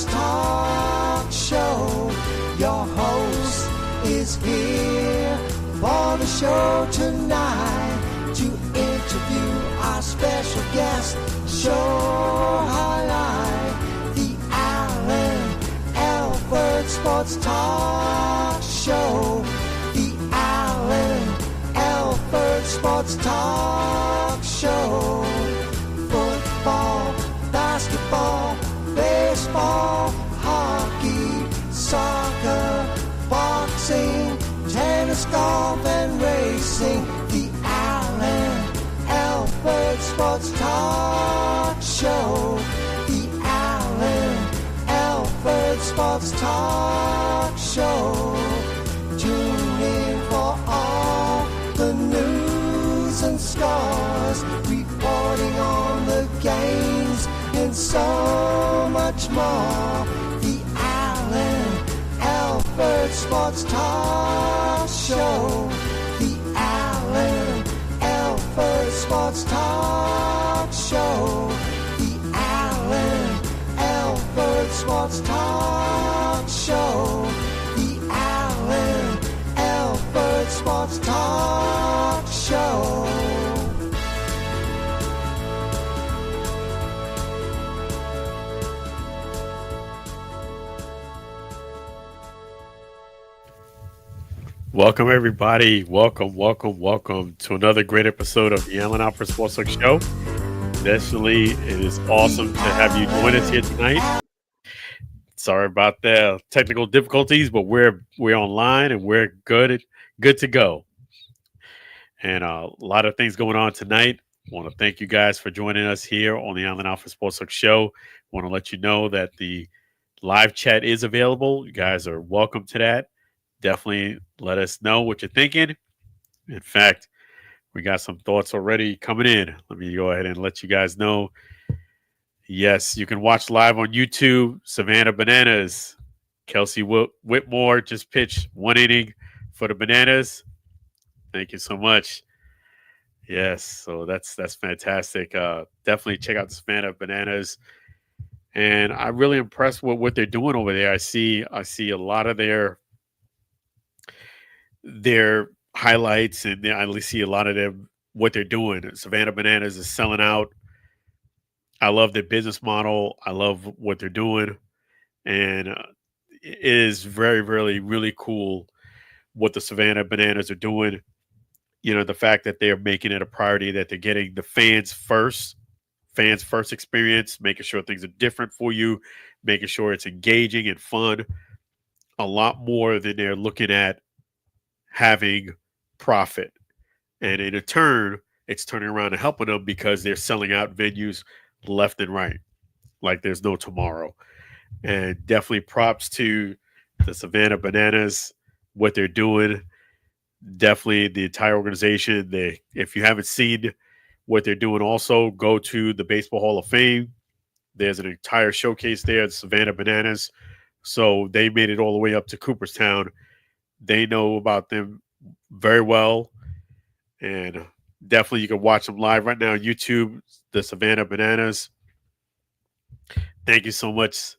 Sports Talk Show. Your host is here for the show tonight to interview our special guest. Show highlight the Alford Sports Talk Show. The Alford Sports Talk Show. Football, basketball, baseball, hockey, soccer, boxing, tennis, golf, and racing. The Alford Sports Talk Show. The Alford Sports Talk Show. Tune in for all the news and scores, reporting on the games and so much more. The Alford Sports Talk Show. The Alford Sports Talk Show. The Alford Sports Talk Show. The Alford Sports Talk Show. Welcome, everybody. Welcome to another great episode of the Alford Sports Talk Show. Definitely, it is awesome to have you join us here tonight. Sorry about the technical difficulties, but we're online and we're good to go. And a lot of things going on tonight. I want to thank you guys for joining us here on the Alford Sports Talk Show. I want to let you know that the live chat is available. You guys are welcome to that. Definitely let us know what you're thinking. In fact, we got some thoughts already coming in. Let me go ahead and let you guys know. Yes, you can watch live on YouTube. Savannah Bananas. Kelsey Whitmore just pitched one inning for the Bananas. Thank you so much. Yes, so that's fantastic. Definitely check out the Savannah Bananas. And I'm really impressed with what they're doing over there. I see a lot of their highlights, and I see a lot of them, what they're doing. Savannah Bananas is selling out. I love their business model. I love what they're doing. And it is very, very, really cool what the Savannah Bananas are doing. You know, the fact that they're making it a priority, that they're getting the fans first experience, making sure things are different for you, making sure it's engaging and fun, a lot more than they're looking at having profit. And in a turn, it's turning around and helping them because they're selling out venues left and right like there's no tomorrow. And definitely props to the Savannah Bananas, what they're doing. Definitely the entire organization. If you haven't seen what they're doing, also go to the Baseball Hall of Fame. There's an entire showcase there, the Savannah Bananas. So they made it all the way up to Cooperstown. They know about them very well. And definitely you can watch them live right now on YouTube, the Savannah Bananas. Thank you so much.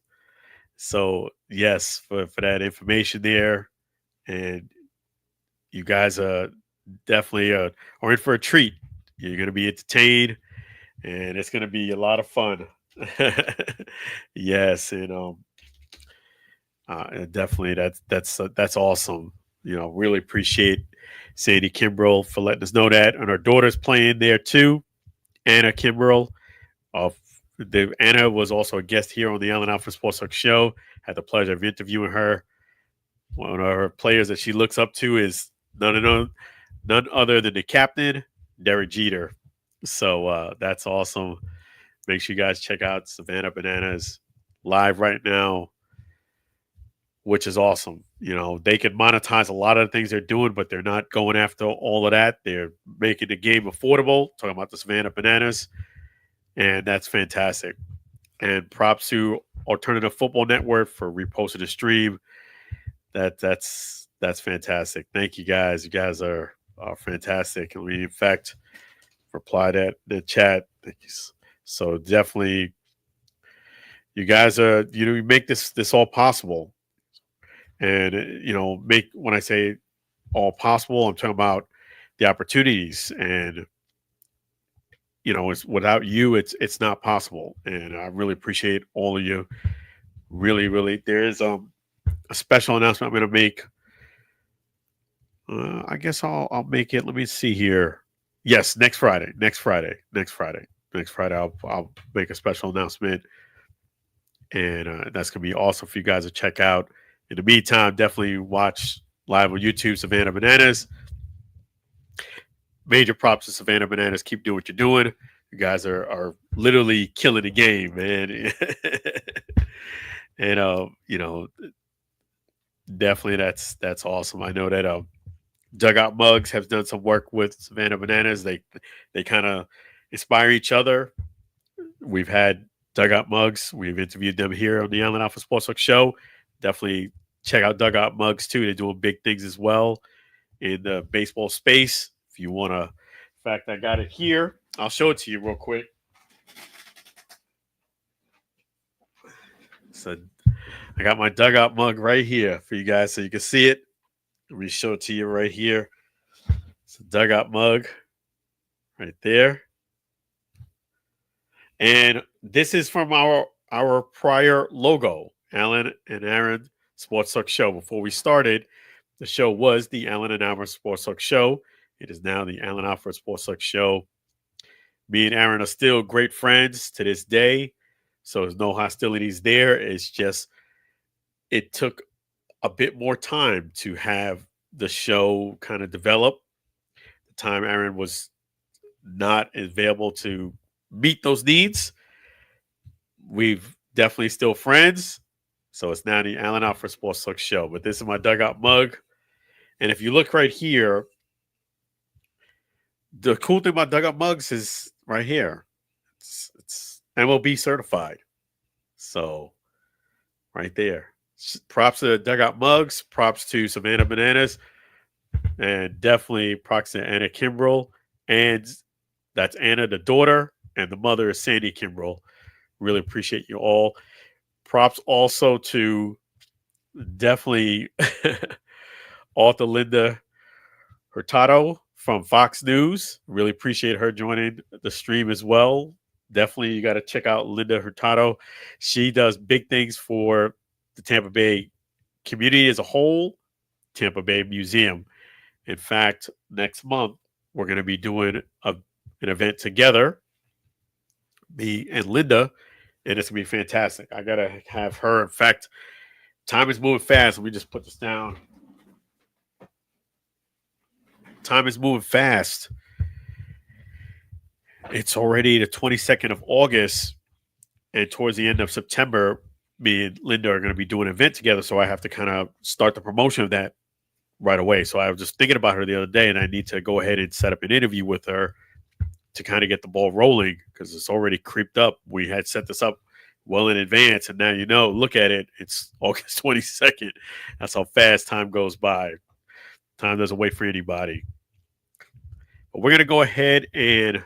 So, yes, for that information there. And you guys definitely are in for a treat. You're going to be entertained, and it's going to be a lot of fun. Yes, and definitely that's awesome. You know, really appreciate Sandy Kimbrell for letting us know that. And our daughter's playing there too, Anna Kimbrell. Anna was also a guest here on the Alford Sports Talk Show. Had the pleasure of interviewing her. One of her players that she looks up to is none other than the captain, Derek Jeter. So that's awesome. Make sure you guys check out Savannah Bananas live right now, which is awesome. You know, they can monetize a lot of the things they're doing, but they're not going after all of that. They're making the game affordable, talking about the Savannah Bananas, and that's fantastic. And props to Alternative Football Network for reposting the stream. That's fantastic. Thank you guys. You guys are fantastic. And we, in fact, replied at the chat. Thank you. So definitely You guys are, you make this all possible. And, when I say all possible, I'm talking about the opportunities. And, it's without you, it's not possible. And I really appreciate all of you. Really, really. There is a special announcement I'm going to make. I guess I'll make it. Let me see here. Yes, next Friday. I'll make a special announcement, and that's gonna be awesome for you guys to check out. In the meantime, definitely watch live on YouTube, Savannah Bananas. Major props to Savannah Bananas. Keep doing what you're doing. You guys are literally killing the game, man. And definitely that's awesome. I know that Dugout Mugs have done some work with Savannah Bananas. They kind of inspire each other. We've had Dugout Mugs. We've interviewed them here on the Allen Alford Sports Talk Show. Definitely check out Dugout Mugs too. They're doing big things as well in the baseball space. If you want to, in fact, I got it here. I'll show it to you real quick. So I got my Dugout Mug right here for you guys so you can see it. Let me show it to you right here. It's a Dugout Mug right there. And this is from our prior logo, Allen and Aaron Sports Talk Show. Before we started, the show was the Allen and Aaron Sports Talk Show. It is now the Allen Alford Sports Talk Show. Me and Aaron are still great friends to this day, so there's no hostilities there. It's just it took a bit more time to have the show kind of develop. The time Aaron was not available to meet those needs. We've definitely still friends. So it's now the Allen Alford Sports Talk Show. But this is my Dugout Mug. And if you look right here, the cool thing about Dugout Mugs is right here. It's MLB certified. So right there. Props to Dugout Mugs. Props to Savannah Bananas. And definitely props to Anna Kimbrell. And that's Anna, the daughter. And the mother is Sandy Kimbrell. Really appreciate you all. Props also to definitely author Linda Hurtado from Fox News. Really appreciate her joining the stream as well. Definitely, you got to check out Linda Hurtado. She does big things for the Tampa Bay community as a whole, Tampa Bay Museum. In fact, next month, we're going to be doing an event together, me and Linda, and it's going to be fantastic. I got to have her. In fact, time is moving fast. Let me just put this down. Time is moving fast. It's already the 22nd of August, and towards the end of September, me and Linda are going to be doing an event together, so I have to kind of start the promotion of that right away. So I was just thinking about her the other day, and I need to go ahead and set up an interview with her to kind of get the ball rolling because it's already creeped up. We had set this up well in advance, and now look at it. It's August 22nd. That's how fast time goes by. Time doesn't wait for anybody. But we're going to go ahead and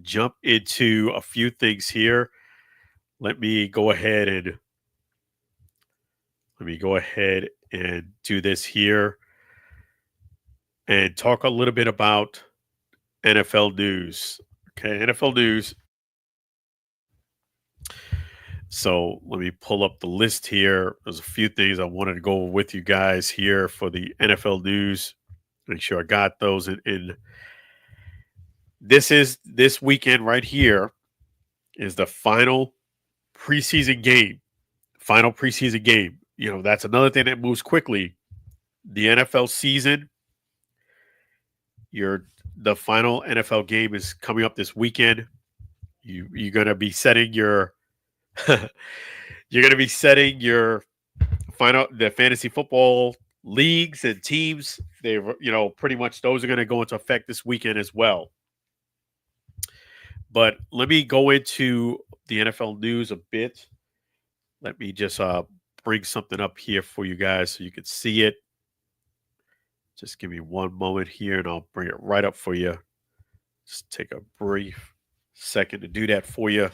jump into a few things here. Let me go ahead and do this here and talk a little bit about NFL news. Okay, NFL news. So let me pull up the list here. There's a few things I wanted to go over with you guys here for the NFL news. Make sure I got those in. This weekend right here is the final preseason game. Final preseason game. That's another thing that moves quickly. The NFL season, the final NFL game is coming up this weekend. You're going to be setting your the fantasy football leagues and teams. They pretty much those are going to go into effect this weekend as well. But let me go into the NFL news a bit. Let me just bring something up here for you guys so you can see it. Just give me one moment here and I'll bring it right up for you. Just take a brief second to do that for you.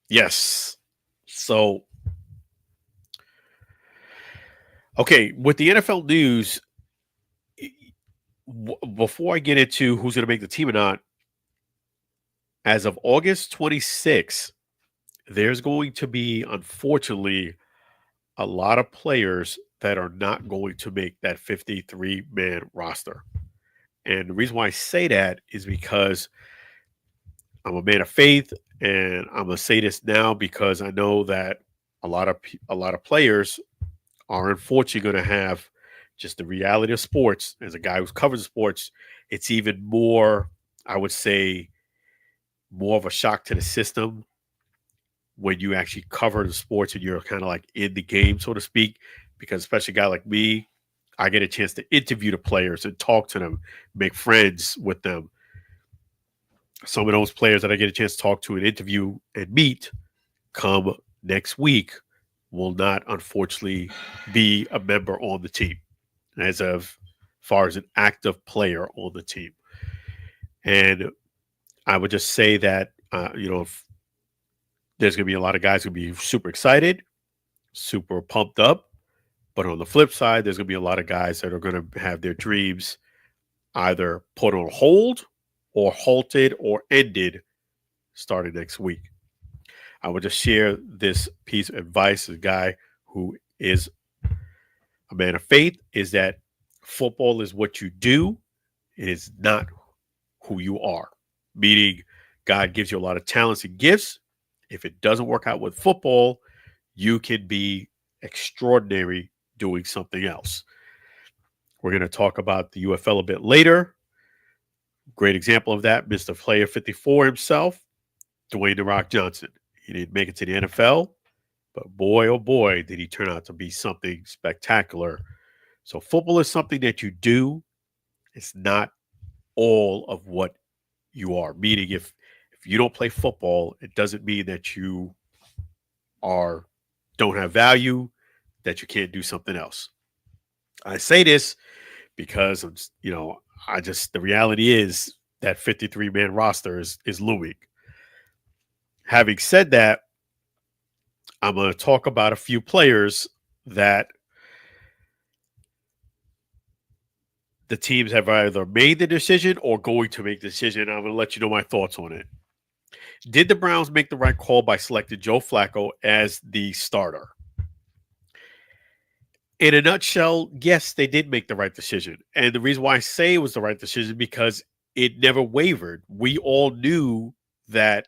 Yes. So, okay, with the NFL news, before I get into who's going to make the team or not, as of August 26th, there's going to be, unfortunately, a lot of players that are not going to make that 53-man roster. And the reason why I say that is because I'm a man of faith, and I'm gonna say this now because I know that a lot of players are unfortunately going to have just the reality of sports. As a guy who's covered sports, it's even more, I would say, more of a shock to the system when you actually cover the sports and you're kind of like in the game, so to speak. Because especially a guy like me, I get a chance to interview the players and talk to them, make friends with them. Some of those players that I get a chance to talk to and interview and meet come next week will not, unfortunately, be a member on the team as of far as an active player on the team. And I would just say that, if there's going to be a lot of guys going to be super excited, super pumped up. But on the flip side, there's going to be a lot of guys that are going to have their dreams either put on hold or halted or ended starting next week. I would just share this piece of advice as a guy who is a man of faith is that football is what you do, it is not who you are. Meaning, God gives you a lot of talents and gifts. If it doesn't work out with football, you can be extraordinary doing something else. We're going to talk about the UFL a bit later. Great example of that, Mr. Player 54 himself, Dwayne The Rock Johnson. He didn't make it to the NFL, but boy, oh boy, did he turn out to be something spectacular. So football is something that you do. It's not all of what you are. Meaning, if you don't play football, it doesn't mean that you are don't have value, that you can't do something else. I say this because I just the reality is that 53-man roster is looming. Having said that, I'm going to talk about a few players that the teams have either made the decision or going to make the decision. I'm going to let you know my thoughts on it. Did the Browns make the right call by selecting Joe Flacco as the starter? In a nutshell, yes, they did make the right decision. And the reason why I say it was the right decision because it never wavered. We all knew that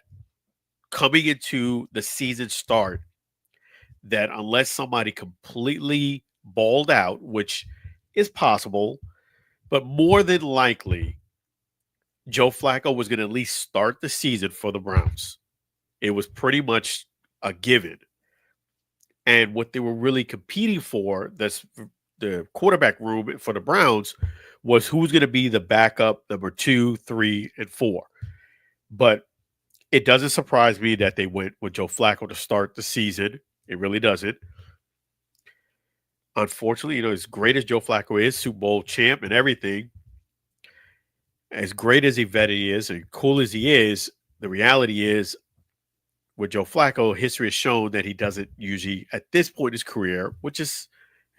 coming into the season start, that unless somebody completely balled out, which is possible, but more than likely, Joe Flacco was going to at least start the season for the Browns. It was pretty much a given. And what they were really competing for, that's the quarterback room for the Browns, was who's going to be the backup number 2, 3, and 4. But it doesn't surprise me that they went with Joe Flacco to start the season. It really doesn't. Unfortunately, as great as Joe Flacco is, Super Bowl champ and everything, as great as a vet he is and cool as he is, the reality is with Joe Flacco, history has shown that he doesn't usually, at this point in his career, which is,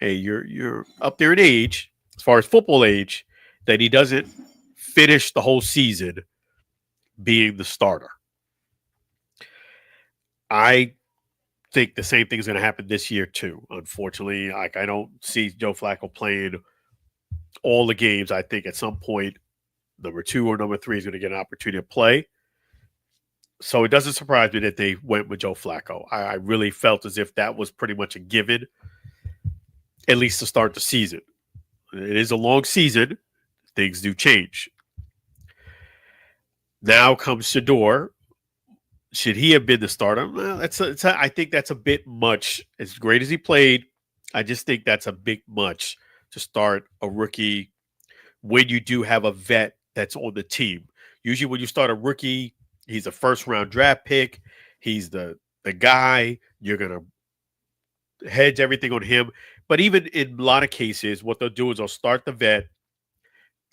hey, you're up there in age, as far as football age, that he doesn't finish the whole season being the starter. I think the same thing is going to happen this year too. Unfortunately, I don't see Joe Flacco playing all the games. I think at some point, number 2 or number 3 is going to get an opportunity to play. So it doesn't surprise me that they went with Joe Flacco. I really felt as if that was pretty much a given, at least to start the season. It is a long season. Things do change. Now comes Shador. Should he have been the starter? Well, I think that's a bit much. As great as he played, I just think that's a bit much to start a rookie when you do have a vet that's on the team. Usually when you start a rookie, he's a first-round draft pick. He's the guy. You're going to hedge everything on him. But even in a lot of cases, what they'll do is they'll start the vet,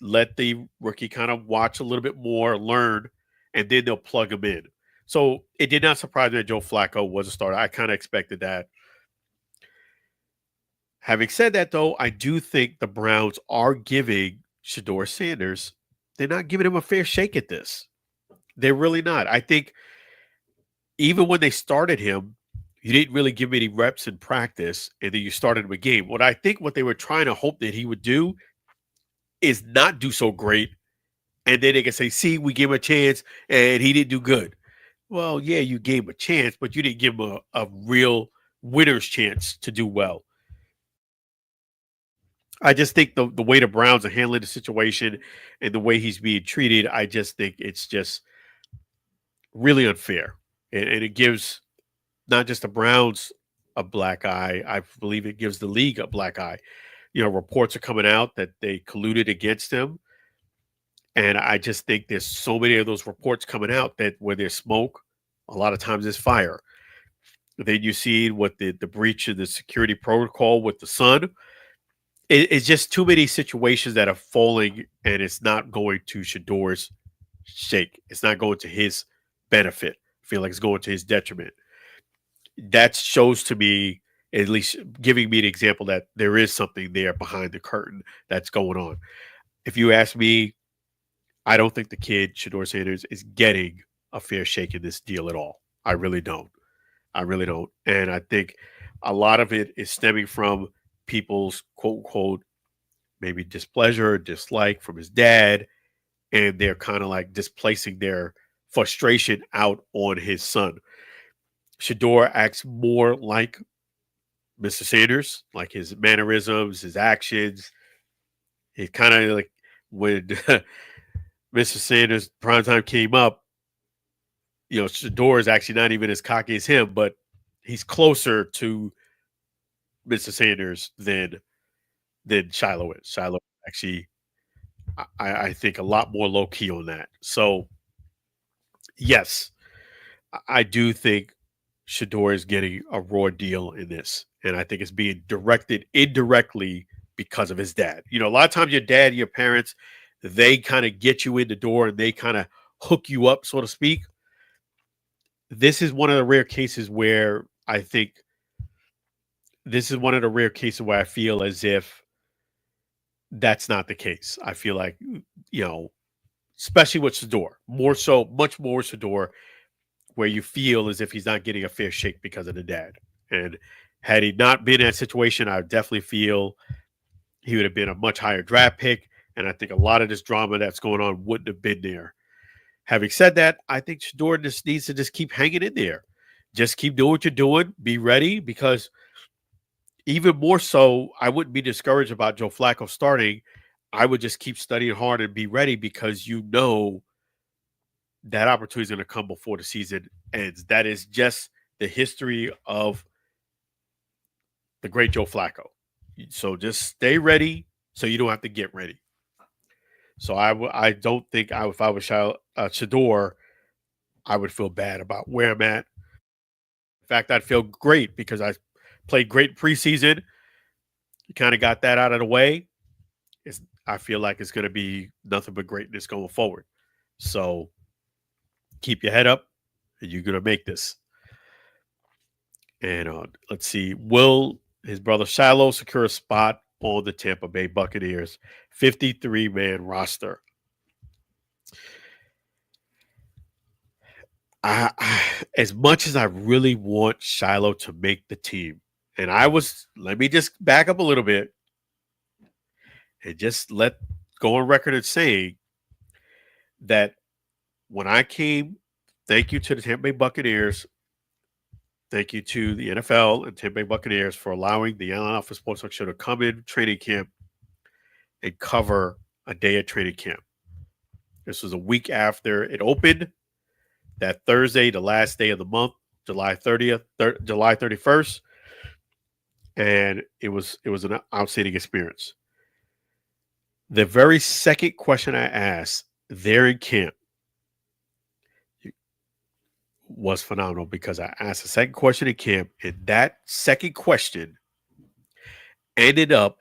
let the rookie kind of watch a little bit more, learn, and then they'll plug him in. So it did not surprise me that Joe Flacco was a starter. I kind of expected that. Having said that, though, I do think the Browns are giving Shador Sanders, they're not giving him a fair shake at this. They're really not. I think even when they started him, you didn't really give him any reps in practice, and then you started him a game. What I think what they were trying to hope that he would do is not do so great, and then they can say, see, we gave him a chance, and he didn't do good. Well, yeah, you gave him a chance, but you didn't give him a real winner's chance to do well. I just think the way the Browns are handling the situation and the way he's being treated, I just think it's just really unfair. And it gives not just the Browns a black eye, I believe it gives the league a black eye. Reports are coming out that they colluded against him. And I just think there's so many of those reports coming out that where there's smoke, a lot of times there's fire. Then you see what the breach of the security protocol with the son. It's just too many situations that are falling, and it's not going to Shador's shake. It's not going to his benefit. I feel like it's going to his detriment. That shows to me, at least giving me an example that there is something there behind the curtain that's going on. If you ask me, I don't think the kid, Shador Sanders, is getting a fair shake in this deal at all. I really don't. I really don't. And I think a lot of it is stemming from people's quote unquote maybe displeasure or dislike from his dad, and they're kind of like displacing their frustration out on his son. Shador acts more like Mr. Sanders, like his mannerisms, his actions. He kind of like when Mr. Sanders primetime came up, Shador is actually not even as cocky as him, but he's closer to Mr. Sanders than Shilo is. Shilo actually, I think, a lot more low key on that. So, yes, I do think Shador is getting a raw deal in this, and I think it's being directed indirectly because of his dad. A lot of times your dad, your parents, they kind of get you in the door and they kind of hook you up, so to speak. This is one of the rare cases where I think this is one of the rare cases where I feel as if that's not the case. I feel like, especially with Shador, more so, much more Shador, where you feel as if he's not getting a fair shake because of the dad. And had he not been in that situation, I would definitely feel he would have been a much higher draft pick. And I think a lot of this drama that's going on wouldn't have been there. Having said that, I think Shador just needs to just keep hanging in there. Just keep doing what you're doing. Be ready, because even more so, I wouldn't be discouraged about Joe Flacco starting. I would just keep studying hard and be ready, because that opportunity is going to come before the season ends. That is just the history of the great Joe Flacco. So just stay ready so you don't have to get ready. So I don't think if I was Shador, I would feel bad about where I'm at. In fact, I'd feel great because I played great preseason. You kind of got that out of the way. I feel like it's going to be nothing but greatness going forward. So keep your head up, and you're going to make this. And let's see. Will his brother Shilo secure a spot on the Tampa Bay Buccaneers 53-man roster? As much as I really want Shilo to make the team, and let me just back up a little bit and just go on record as saying that when I came, thank you to the Tampa Bay Buccaneers, thank you to the NFL and Tampa Bay Buccaneers for allowing the Allen Alford Sports Talk Show to come in training camp and cover a day at training camp. This was a week after it opened. That Thursday, the last day of the month, July 30th, July 31st, and it was an outstanding experience. The very second question I asked there in camp was phenomenal, because I asked the second question in camp, and that second question ended up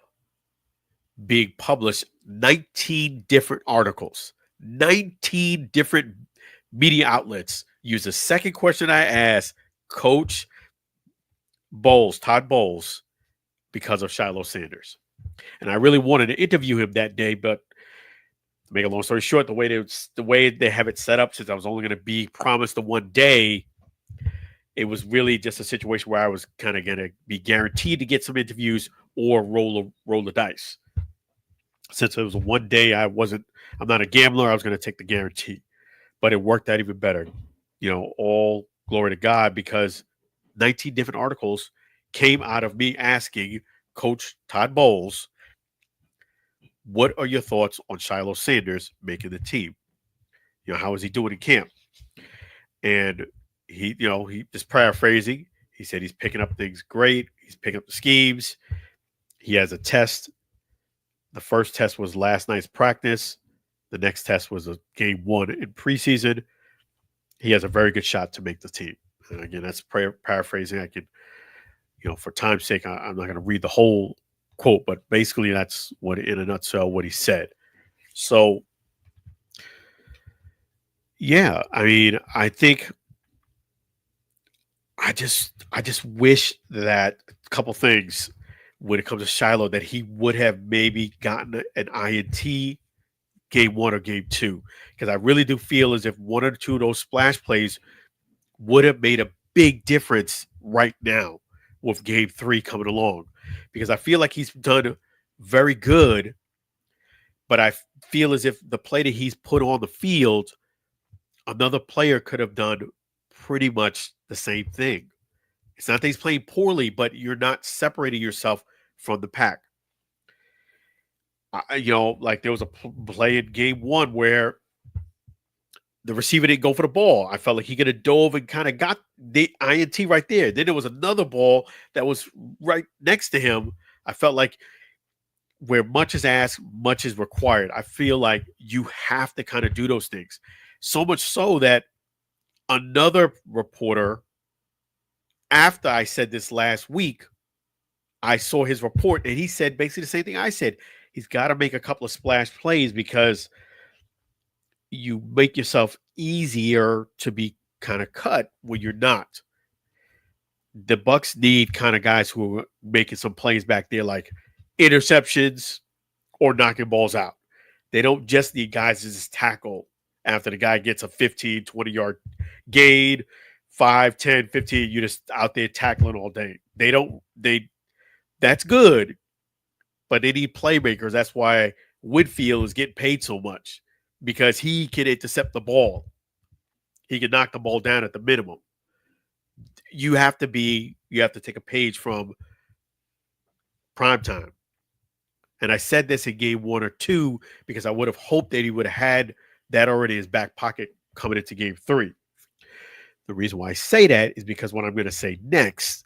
being published 19 different articles, 19 different media outlets, use the second question I asked Coach Bowles, Todd Bowles, because of Shilo Sanders. And I really wanted to interview him that day, but to make a long story short, the way they have it set up, since I was only going to be promised the one day, it was really just a situation where I was kind of going to be guaranteed to get some interviews or roll the dice. Since it was one day, I'm not a gambler. I was going to take the guarantee, but it worked out even better. All glory to God, because 19 different articles came out of me asking Coach Todd Bowles, what are your thoughts on Shilo Sanders making the team? How is he doing in camp? And he just paraphrasing, he said he's picking up things great. He's picking up the schemes. He has a test. The first test was last night's practice. The next test was a game 1 in preseason. He has a very good shot to make the team. And again, that's paraphrasing. I can, for time's sake, I'm not going to read the whole quote, but basically that's in a nutshell, what he said. So, yeah, I think I just wish that a couple things when it comes to Shilo, that he would have maybe gotten an INT game 1 or game 2, because I really do feel as if 1 or 2 of those splash plays would have made a big difference right now with game 3 coming along, because I feel like he's done very good, but I feel as if the play that he's put on the field, another player could have done pretty much the same thing. It's not that he's playing poorly, but you're not separating yourself from the pack. Like there was a play in game 1 where the receiver didn't go for the ball. I felt like he could have dove and kind of got the INT right there. Then there was another ball that was right next to him. I felt like where much is asked, much is required. I feel like you have to kind of do those things. So much so that another reporter, after I said this last week, I saw his report and he said basically the same thing I said. He's got to make a couple of splash plays because you make yourself easier to be kind of cut when you're not. The Bucs need kind of guys who are making some plays back there, like interceptions or knocking balls out. They don't just need guys to just tackle after the guy gets a 15, 20-yard gain, 5, 10, 15. You're just out there tackling all day. That's good, but they need playmakers. That's why Whitfield is getting paid so much, because he can intercept the ball. He can knock the ball down at the minimum. You have to take a page from primetime. And I said this in game 1 or 2 because I would have hoped that he would have had that already in his back pocket coming into game 3. The reason why I say that is because what I'm going to say next,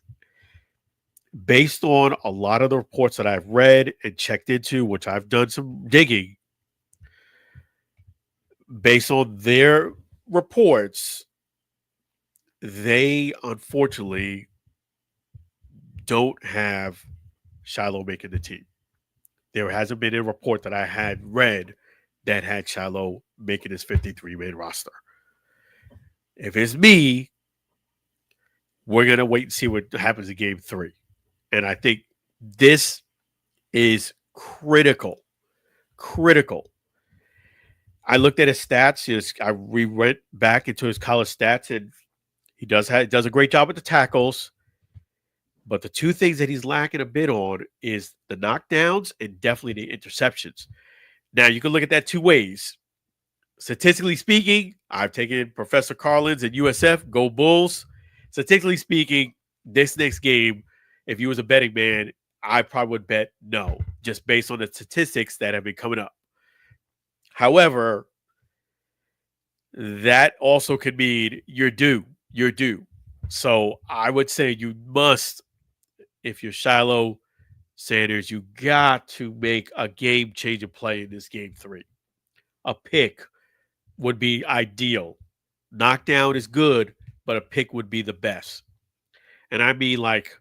based on a lot of the reports that I've read and checked into, which I've done some digging, based on their reports, they unfortunately don't have Shilo making the team. There hasn't been a report that I had read that had Shilo making his 53-man roster. If it's me, we're going to wait and see what happens in game 3. And I think this is critical. Critical. I looked at his stats. We went back into his college stats, and he does a great job with the tackles. But the two things that he's lacking a bit on is the knockdowns and definitely the interceptions. Now, you can look at that two ways. Statistically speaking, I've taken Professor Carlins and USF, go Bulls. Statistically speaking, this next game, if you was a betting man, I probably would bet no, just based on the statistics that have been coming up. However, that also could mean you're due. You're due. So I would say you must, if you're Shilo Sanders, you got to make a game-changing play in this game 3. A pick would be ideal. Knockdown is good, but a pick would be the best. And I mean, like,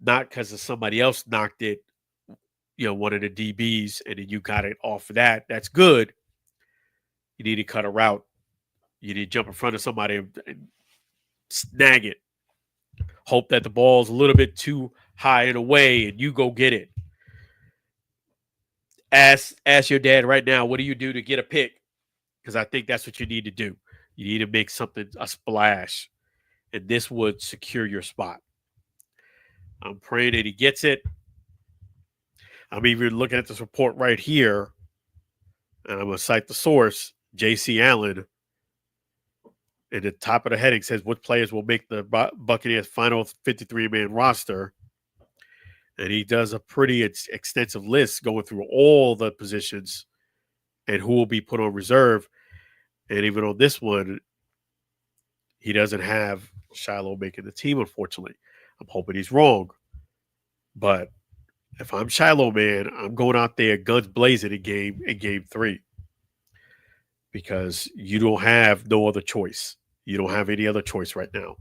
not because of somebody else knocked it, one of the DBs, and then you got it off of that. That's good. You need to cut a route, You need to jump in front of somebody and snag it. Hope that the ball's a little bit too high and away, and you go get it. Ask your dad right now, what do you do to get a pick? Because I think that's what you need to do. You need to make something a splash, and this would secure your spot. I'm praying that he gets it. I'm even looking at this report right here, and I'm going to cite the source, J.C. Allen. At the top of the heading says what players will make the Buccaneers final 53-man roster. And he does a pretty extensive list going through all the positions and who will be put on reserve. And even on this one, he doesn't have Shilo making the team, unfortunately. I'm hoping he's wrong. But if I'm Shilo, man, I'm going out there guns blazing in game 3. Because you don't have no other choice. You don't have any other choice right now.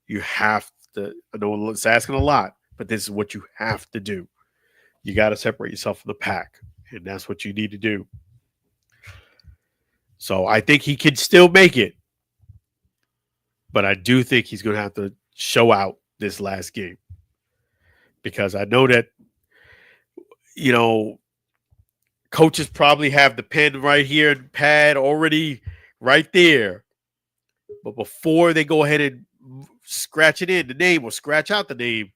You have to, I know it's asking a lot, but this is what you have to do. You got to separate yourself from the pack, and that's what you need to do. So I think he can still make it, but I do think he's going to have to show out this last game because I know that, coaches probably have the pen right here and pad already right there. But before they go ahead and scratch it in the name or scratch out the name,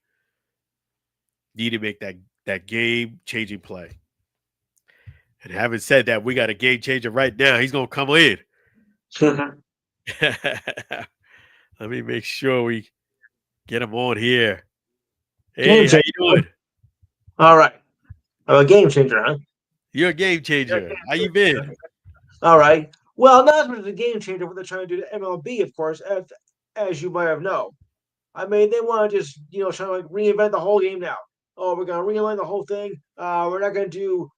need to make that game-changing play. And having said that, we got a game changer right now. He's going to come in. Let me make sure we get him on here. Hey, how you doing? All right. I'm a game changer, huh? You're a game changer. How you been? All right. Well, not as much as a game changer what they're trying to do to MLB, of course, as you might have known. I mean, they want to just, try to reinvent the whole game now. Oh, we're going to realign the whole thing. We're not going to do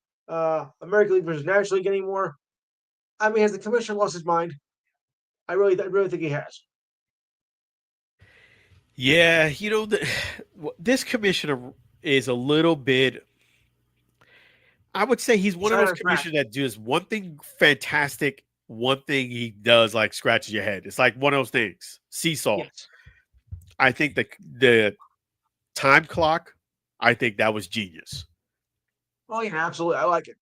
American League versus National League anymore. I mean, has the commissioner lost his mind? I really think he has. Yeah, this commissioner is a little bit. I would say he's one of those commissioners that does one thing fantastic, one thing he does like scratches your head. It's like one of those things, seesaw. Yes. I think the time clock, I think that was genius. Oh yeah, absolutely, I like it.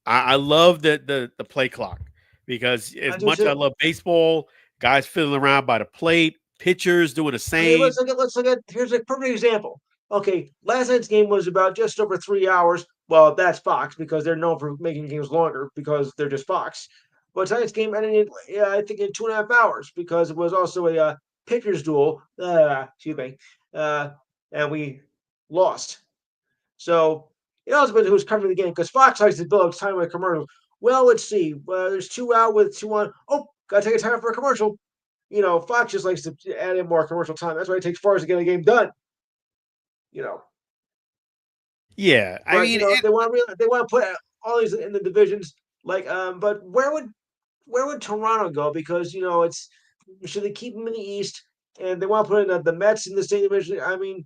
I love the play clock because as much as I love baseball, guys fiddling around by the plate, pitchers doing the same. I mean, let's look at. Here's a perfect example. Okay, last night's game was about just over 3 hours. Well, that's Fox because they're known for making games longer because they're just Fox. But tonight's game ended, I think, in 2.5 hours because it was also a pitcher's duel. Excuse me. And we lost. So it also depends who's covering the game because Fox likes to build up time with commercials. Well, let's see. There's 2 out with 2 on. Oh, gotta take a time for a commercial. Fox just likes to add in more commercial time. That's why it takes 4 hours to get a game done. Yeah, I mean, they want to put all these in the divisions. But where would Toronto go? Because it's should they keep them in the East? And they want to put in the Mets in the same division. I mean,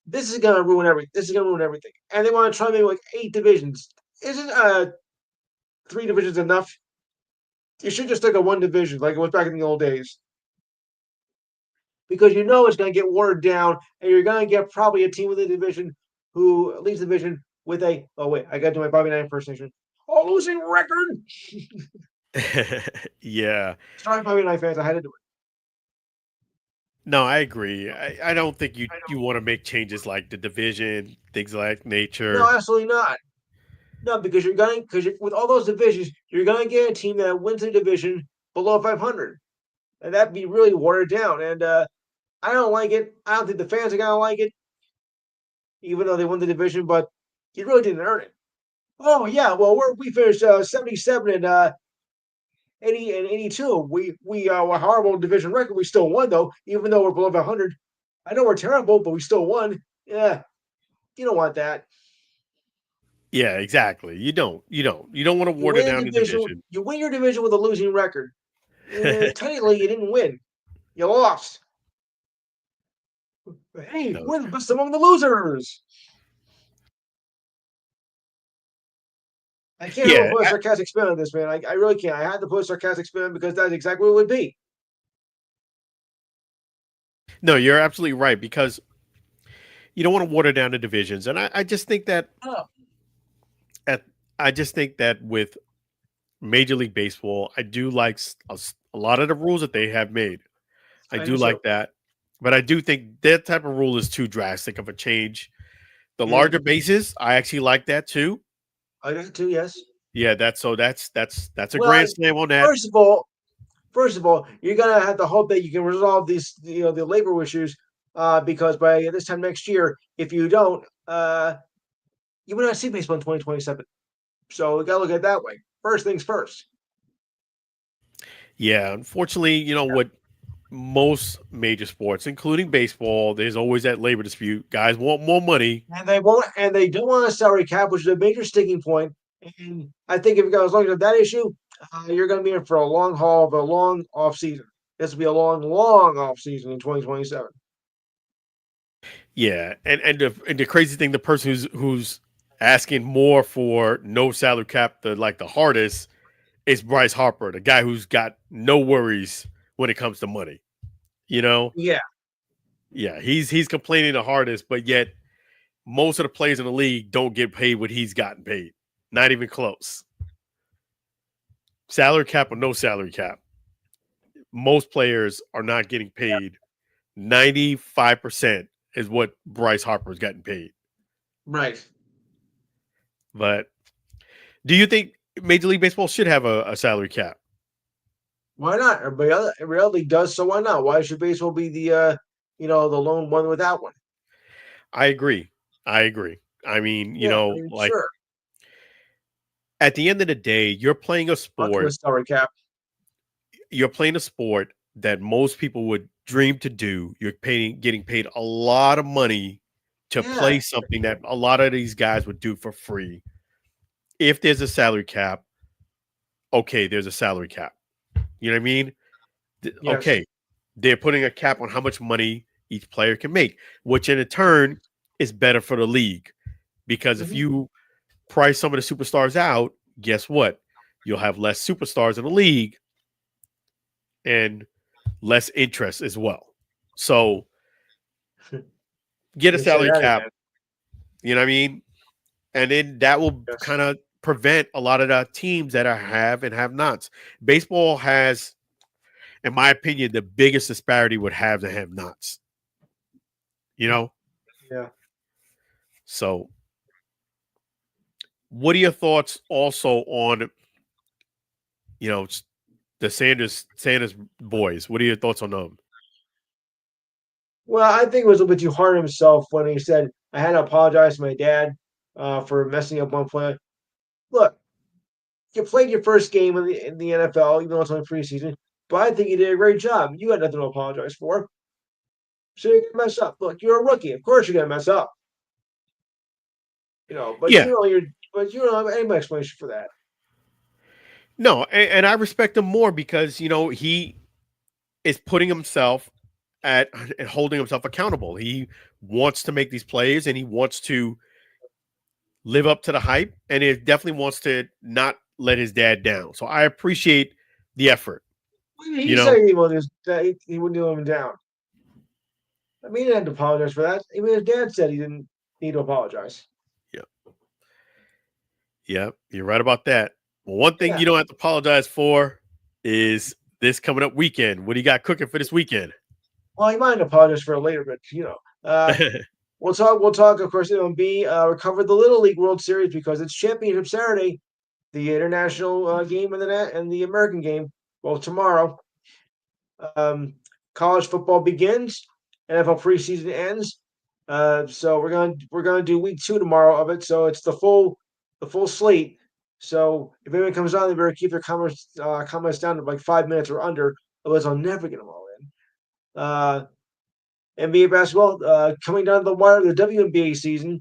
this is going to ruin everything. And they want to try to make 8 divisions. Isn't 3 divisions enough? You should just take a 1 division like it was back in the old days. Because it's going to get watered down, and you're going to get probably a team with a division who leads the division with I got to do my Bobby Knight impersonation. A losing record. Yeah. Sorry, Bobby Knight fans, I had to do it. No, I agree. I don't think you want to make changes like the division, things like nature. No, absolutely not. No, because with all those divisions, you're going to get a team that wins the division below 500, and that'd be really watered down. And I don't like it. I don't think the fans are going to like it, even though they won the division. But you really didn't earn it. Oh yeah, well we finished 77 and 80 and 82. We a horrible division record. We still won though, even though we're below 500. I know we're terrible, but we still won. Yeah, you don't want that. Yeah, exactly. You don't want to water down the division. You win your division with a losing record. Technically, you didn't win. You lost. Hey, we're the best among the losers. I can't help Yeah, but put a sarcastic spin on this, man. I really can't. I had to put a sarcastic spin on because that's exactly what it would be. no, you're absolutely right because you don't want to water down the divisions, and I just think that Oh, at I just think that with Major League Baseball, I do like a lot of the rules that they have made. I I do do too. like that, but I do think that type of rule is too drastic of a change. The Yeah, larger bases, I actually like that too. I do too. Yes. Yeah, that's a Well, grand slam on that. first of all, first of all, you're gonna have to hope that you can resolve these, the labor issues, because by this time next year, if you don't, you will not see baseball in 2027. So we gotta look at it that way. First things first. Yeah, unfortunately, what most major sports, including baseball, there's always that labor dispute. Guys want more money. And they don't want a salary cap, which is a major sticking point. And I think if you go as long as that issue, you're going to be in for a long haul of a long off season. This will be a long, long off season in 2027. Yeah, and the crazy thing, the person who's asking more for no salary cap, the hardest, is Bryce Harper, the guy who's got no worries when it comes to money. You know, Yeah, yeah, he's complaining the hardest, but yet most of the players in the league don't get paid what he's gotten paid. Not even close. Salary cap or no salary cap, most players are not getting paid. 95% is what Bryce Harper is getting paid. right. But do you think Major League Baseball should have a salary cap? Why not? Every other league does, so why not? Why should baseball be the lone one without one? I agree. I agree. I mean, Yeah, I mean, like sure. at the end of the day, you're playing a Fuck you sport. with salary cap. You're playing a sport that most people would dream to do. You're getting paid a lot of money to Yeah, play something that a lot of these guys would do for free. If there's a salary cap, okay, there's a salary cap. You know what I mean? yes. Okay, they're putting a cap on how much money each player can make, which in turn is better for the league because if Mhm. you price some of the superstars out, guess what? You'll have less superstars in the league and less interest as well. So get a You say salary that cap, again. you know what I mean? And then that will Yes. kind of prevent a lot of the teams that are have and have nots. Baseball has, in my opinion, the biggest disparity would have and have nots. You know? Yeah. So what are your thoughts also on, you know, the Sanders boys? What are your thoughts on them? Well, I think it was a little bit too hard on himself when he said, "I had to apologize to my dad for messing up one play." Look, you played your first game in the NFL, even though it's only preseason. But I think you did a great job. You had nothing to apologize for. So you're gonna mess up. Look, you're a rookie. Of course you're gonna mess up. But Yeah. you don't have any explanation for that. No, and I respect him more because, he is putting himself at and holding himself accountable. He wants to make these plays and he wants to live up to the hype and he definitely wants to not let his dad down. So I appreciate the effort, you He know. said he wouldn't let him down. I mean, he didn't have to apologize for that. Even his dad said he didn't need to apologize. Yeah. Yeah, you're right about that. Well, one thing Yeah. you don't have to apologize for is this coming up weekend. What do you got cooking for this weekend? Well, he might apologize for it later, but We'll talk, of course, MLB. We covered the Little League World Series because it's Championship Saturday, the international game and the American game. Well, tomorrow, um, college football begins, NFL preseason ends. So we're gonna do week 2 tomorrow of it. So it's the full slate. So if anyone comes on, they better keep their comments down to like 5 minutes or under, otherwise I'll never get them all in. NBA basketball coming down the wire, the WNBA season.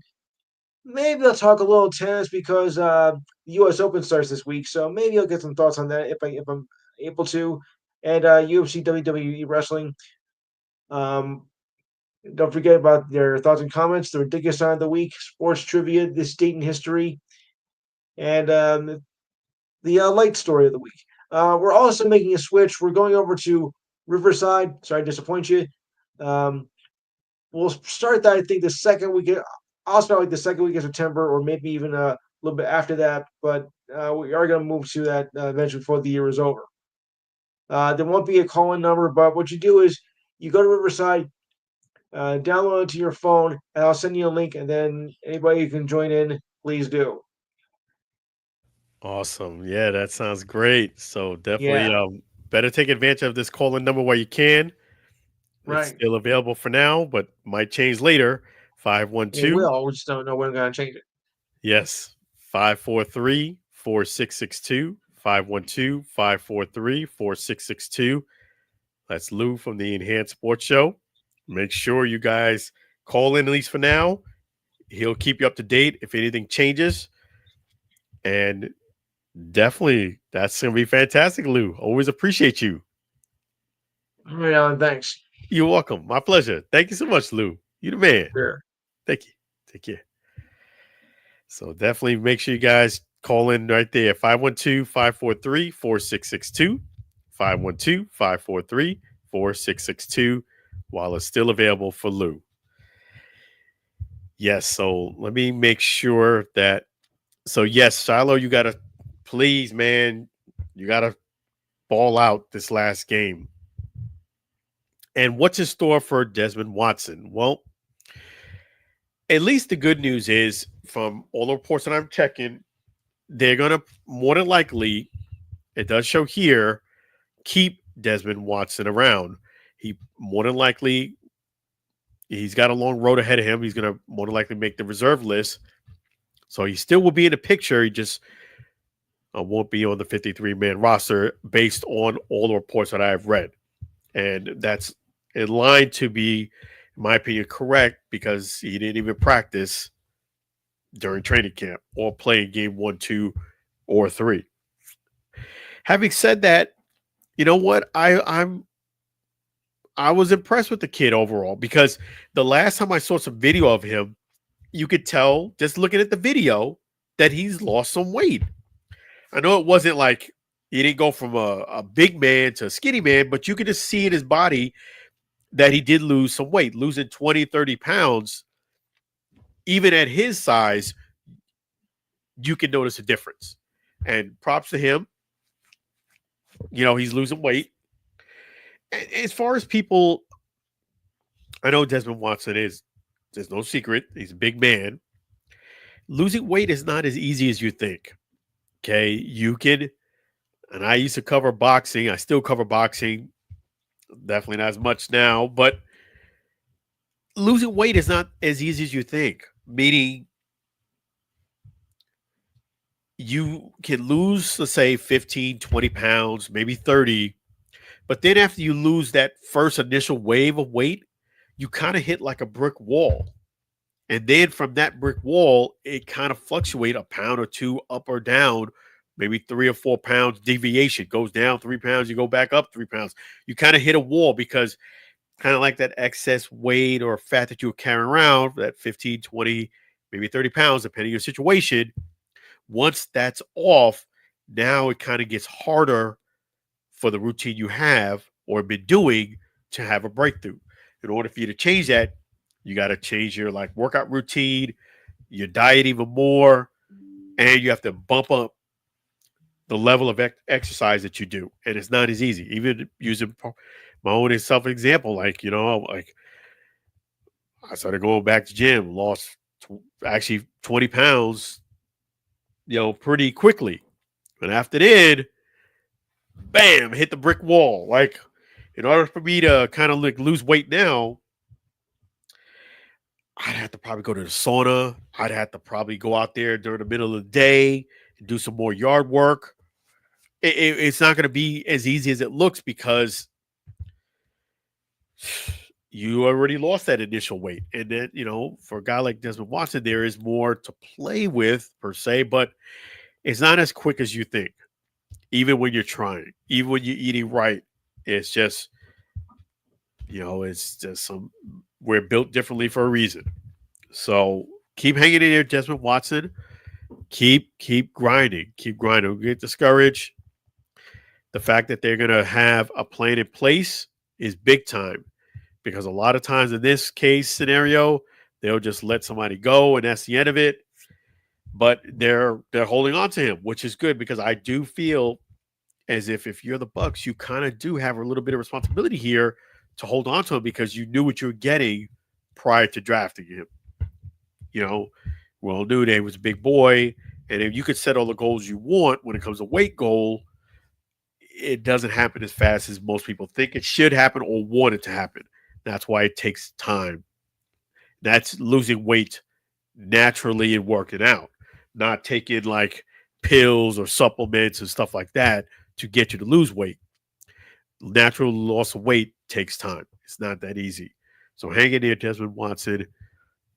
Maybe I'll talk a little tennis because the U.S. Open starts this week, so maybe I'll get some thoughts on that if I'm able to. And UFC, WWE wrestling. Um, don't forget about their thoughts and comments. The ridiculous sign of the week, sports trivia, this date in history, And the light story of the week. We're also making a switch. We're going over to Riverside. Sorry to disappoint you. Um, we'll start that, I think, the second week. I'll start like the second week of September, or maybe even a little bit after that. But we are going to move to that eventually before the year is over. There won't be a call-in number, but what you do is you go to Riverside, download it to your phone, and I'll send you a link. And then anybody who can join in, please do. Awesome. Yeah, that sounds great. So definitely Yeah, better take advantage of this call-in number while you can. It's right. still available for now, but might change later. It 512, will. We just don't know when we're going to change it. yes, 543-4662, 512-543-4662. That's Lou from the Enhanced Sports Show. Make sure you guys call in at least for now. He'll keep you up to date if anything changes. And definitely, that's going to be fantastic, Lou. Always appreciate you. All right, Alan, thanks. You're welcome. My pleasure. Thank you so much, Lou. You the man. Sure. Thank you. Take care. So definitely make sure you guys call in right there. 512-543-4662. 512-543-4662 while it's still available for Lou. Yes, so let me make sure that. So yes, Shilo, you got to please, man, you got to ball out this last game. And what's in store for Desmond Watson? Well, at least the good news is from all the reports that I'm checking, they're going to more than likely, it does show here, keep Desmond Watson around. He more than likely, he's got a long road ahead of him. He's going to more than likely make the reserve list. So he still will be in the picture. He just won't be on the 53-man roster based on all the reports that I've read. And that's in line to be, in my opinion, correct because he didn't even practice during training camp or play in game 1, 2, or 3. Having said that, you know what? I was impressed with the kid overall because the last time I saw some video of him, you could tell just looking at the video that he's lost some weight. I know it wasn't like he didn't go from a big man to a skinny man, but you could just see in his body that he did lose some weight, losing 20, 30 pounds. Even at his size, you can notice a difference. And props to him. You know, he's losing weight. As far as people, I know Desmond Watson is, there's no secret. He's a big man. Losing weight is not as easy as you think. Okay. You can, and I used to cover boxing. I still cover boxing. Definitely not as much now, but losing weight is not as easy as you think. Meaning, you can lose, let's say, 15, 20 pounds, maybe 30. But then after you lose that first initial wave of weight, you kind of hit like a brick wall. And then from that brick wall, it kind of fluctuates a pound or two up or down, maybe 3 or 4 pounds deviation. Goes down 3 pounds, you go back up 3 pounds. You kind of hit a wall because kind of like that excess weight or fat that you were carrying around, that 15, 20, maybe 30 pounds, depending on your situation. Once that's off, now it kind of gets harder for the routine you have or been doing to have a breakthrough. In order for you to change that, you got to change your like workout routine, your diet even more, and you have to bump up the level of exercise that you do. And it's not as easy. Even using my own self-example, like, you know, like I started going back to gym, lost actually 20 pounds, you know, pretty quickly. And after that, bam, hit the brick wall. Like, in order for me to kind of like lose weight now, I'd have to probably go to the sauna. I'd have to probably go out there during the middle of the day and do some more yard work. It's not going to be as easy as it looks because you already lost that initial weight. And then, you know, for a guy like Desmond Watson, there is more to play with per se, but it's not as quick as you think. Even when you're trying, even when you're eating right, it's just, you know, it's just we're built differently for a reason. So keep hanging in there, Desmond Watson. keep grinding. Keep grinding. Don't get discouraged. The fact that they're going to have a plan in place is big time, because a lot of times in this case scenario, they'll just let somebody go and that's the end of it. But they're holding on to him, which is good, because I do feel as if you're the Bucs, you kind of do have a little bit of responsibility here to hold on to him, because you knew what you were getting prior to drafting him. You know, we all knew that he was a big boy, and if you could set all the goals you want when it comes to weight goal, it doesn't happen as fast as most people think it should happen or want it to happen. That's why it takes time. That's losing weight naturally and working out, not taking like pills or supplements and stuff like that to get you to lose weight. Natural loss of weight takes time. It's not that easy. So hang in there, Desmond Watson.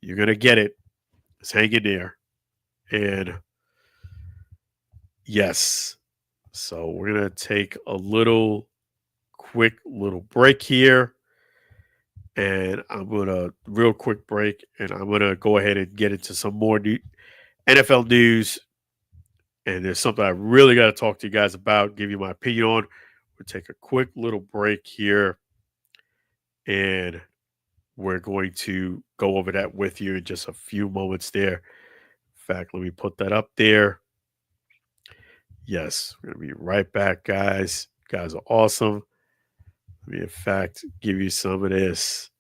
You're going to get it. Just hang in there. And yes. So we're going to take a quick little break here. And I'm going to, real quick break, and I'm going to go ahead and get into some more NFL news. And there's something I really got to talk to you guys about, give you my opinion on. We'll take a quick little break here, and we're going to go over that with you in just a few moments there. In fact, let me put that up there. Yes, we're going to be right back, guys. You guys are awesome. Let me, in fact, give you some of this.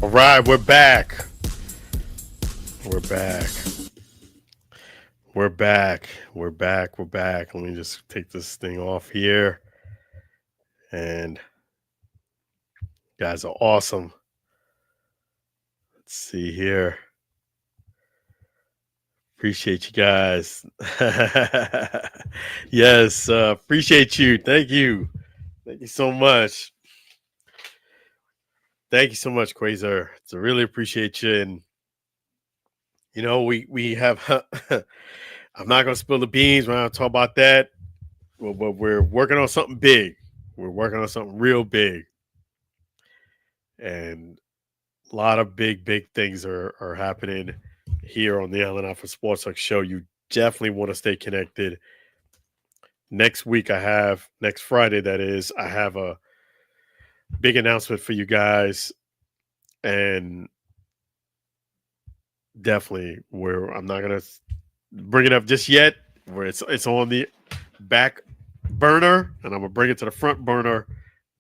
All right, we're back. We're back. We're back. We're back. We're back. Let me just take this thing off here. And you guys are awesome. Let's see here. Appreciate you guys. Yes, appreciate you. Thank you. Thank you so much. Thank you so much, Quasar. I really appreciate you. And we have. I'm not gonna spill the beans. We're not gonna talk about that. Well, but we're working on something big. We're working on something real big, and a lot of big things are happening here on the Allen Alford Sports Talk Show. You definitely want to stay connected. Next week, next Friday, that is, I have a big announcement for you guys, and definitely where I'm not gonna bring it up just yet. Where it's on the back burner, and I'm gonna bring it to the front burner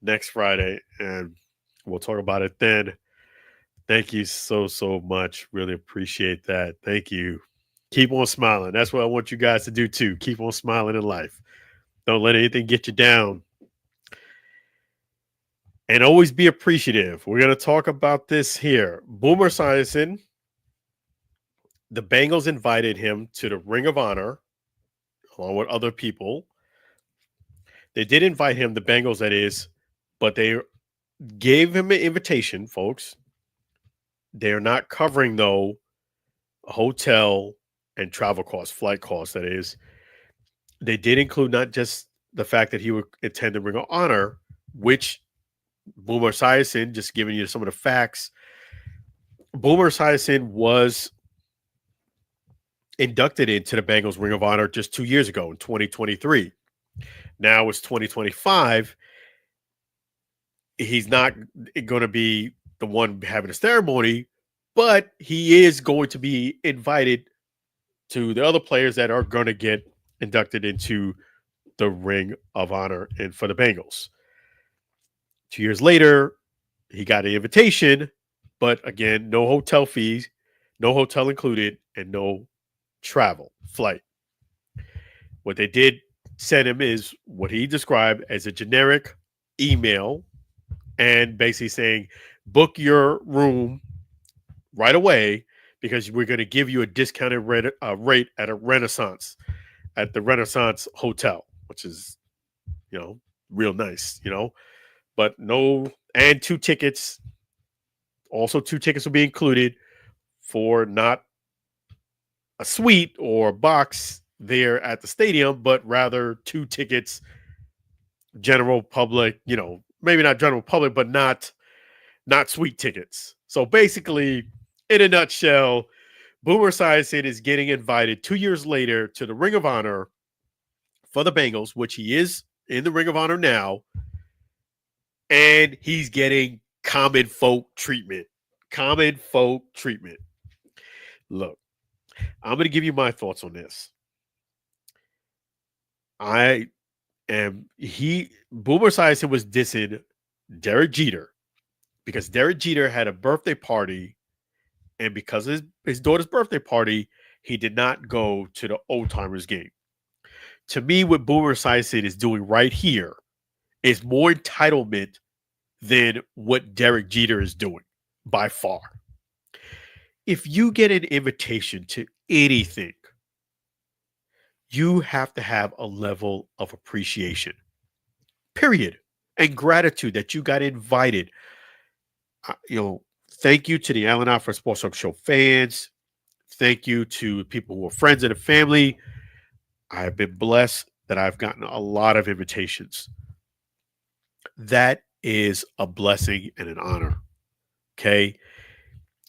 next Friday, and we'll talk about it then. Thank you so much. Really appreciate that. Thank you. Keep on smiling. That's what I want you guys to do too. Keep on smiling in life. Don't let anything get you down. And always be appreciative. We're going to talk about this here. Boomer Esiason, the Bengals invited him to the Ring of Honor along with other people. They did invite him, the Bengals that is, but they gave him an invitation, folks. They're not covering, though, hotel and travel costs, flight costs, that is. They did include not just the fact that he would attend the Ring of Honor, which Boomer Esiason, just giving you some of the facts, Boomer Esiason was inducted into the Bengals Ring of Honor just 2 years ago in 2023. Now it's 2025. He's not going to be the one having a ceremony, but he is going to be invited to the other players that are going to get inducted into the Ring of Honor and for the Bengals. 2 years later, he got an invitation, but again, no hotel fees, no hotel included, and no travel, flight. What they did send him is what he described as a generic email and basically saying, book your room right away because we're going to give you a discounted rate at the Renaissance Hotel, which is, real nice, but no, and 2 tickets. Also, 2 tickets will be included for not a suite or a box there at the stadium, but rather 2 tickets, general public, maybe not general public, but not suite tickets. So basically, in a nutshell, Boomer Esiason is getting invited 2 years later to the Ring of Honor for the Bengals, which he is in the Ring of Honor now, and he's getting common folk treatment. Common folk treatment. Look, I'm going to give you my thoughts on this. Boomer Esiason was dissing Derek Jeter because Derek Jeter had a birthday party, and because of his daughter's birthday party, he did not go to the Old Timers game. To me, what Boomer Esiason is doing right here is more entitlement than what Derek Jeter is doing by far. If you get an invitation to anything, you have to have a level of appreciation, period, and gratitude that you got invited. Thank you to the Allen Alford Sports Talk Show fans. Thank you to people who are friends and family. I have been blessed that I've gotten a lot of invitations. That is a blessing and an honor. Okay.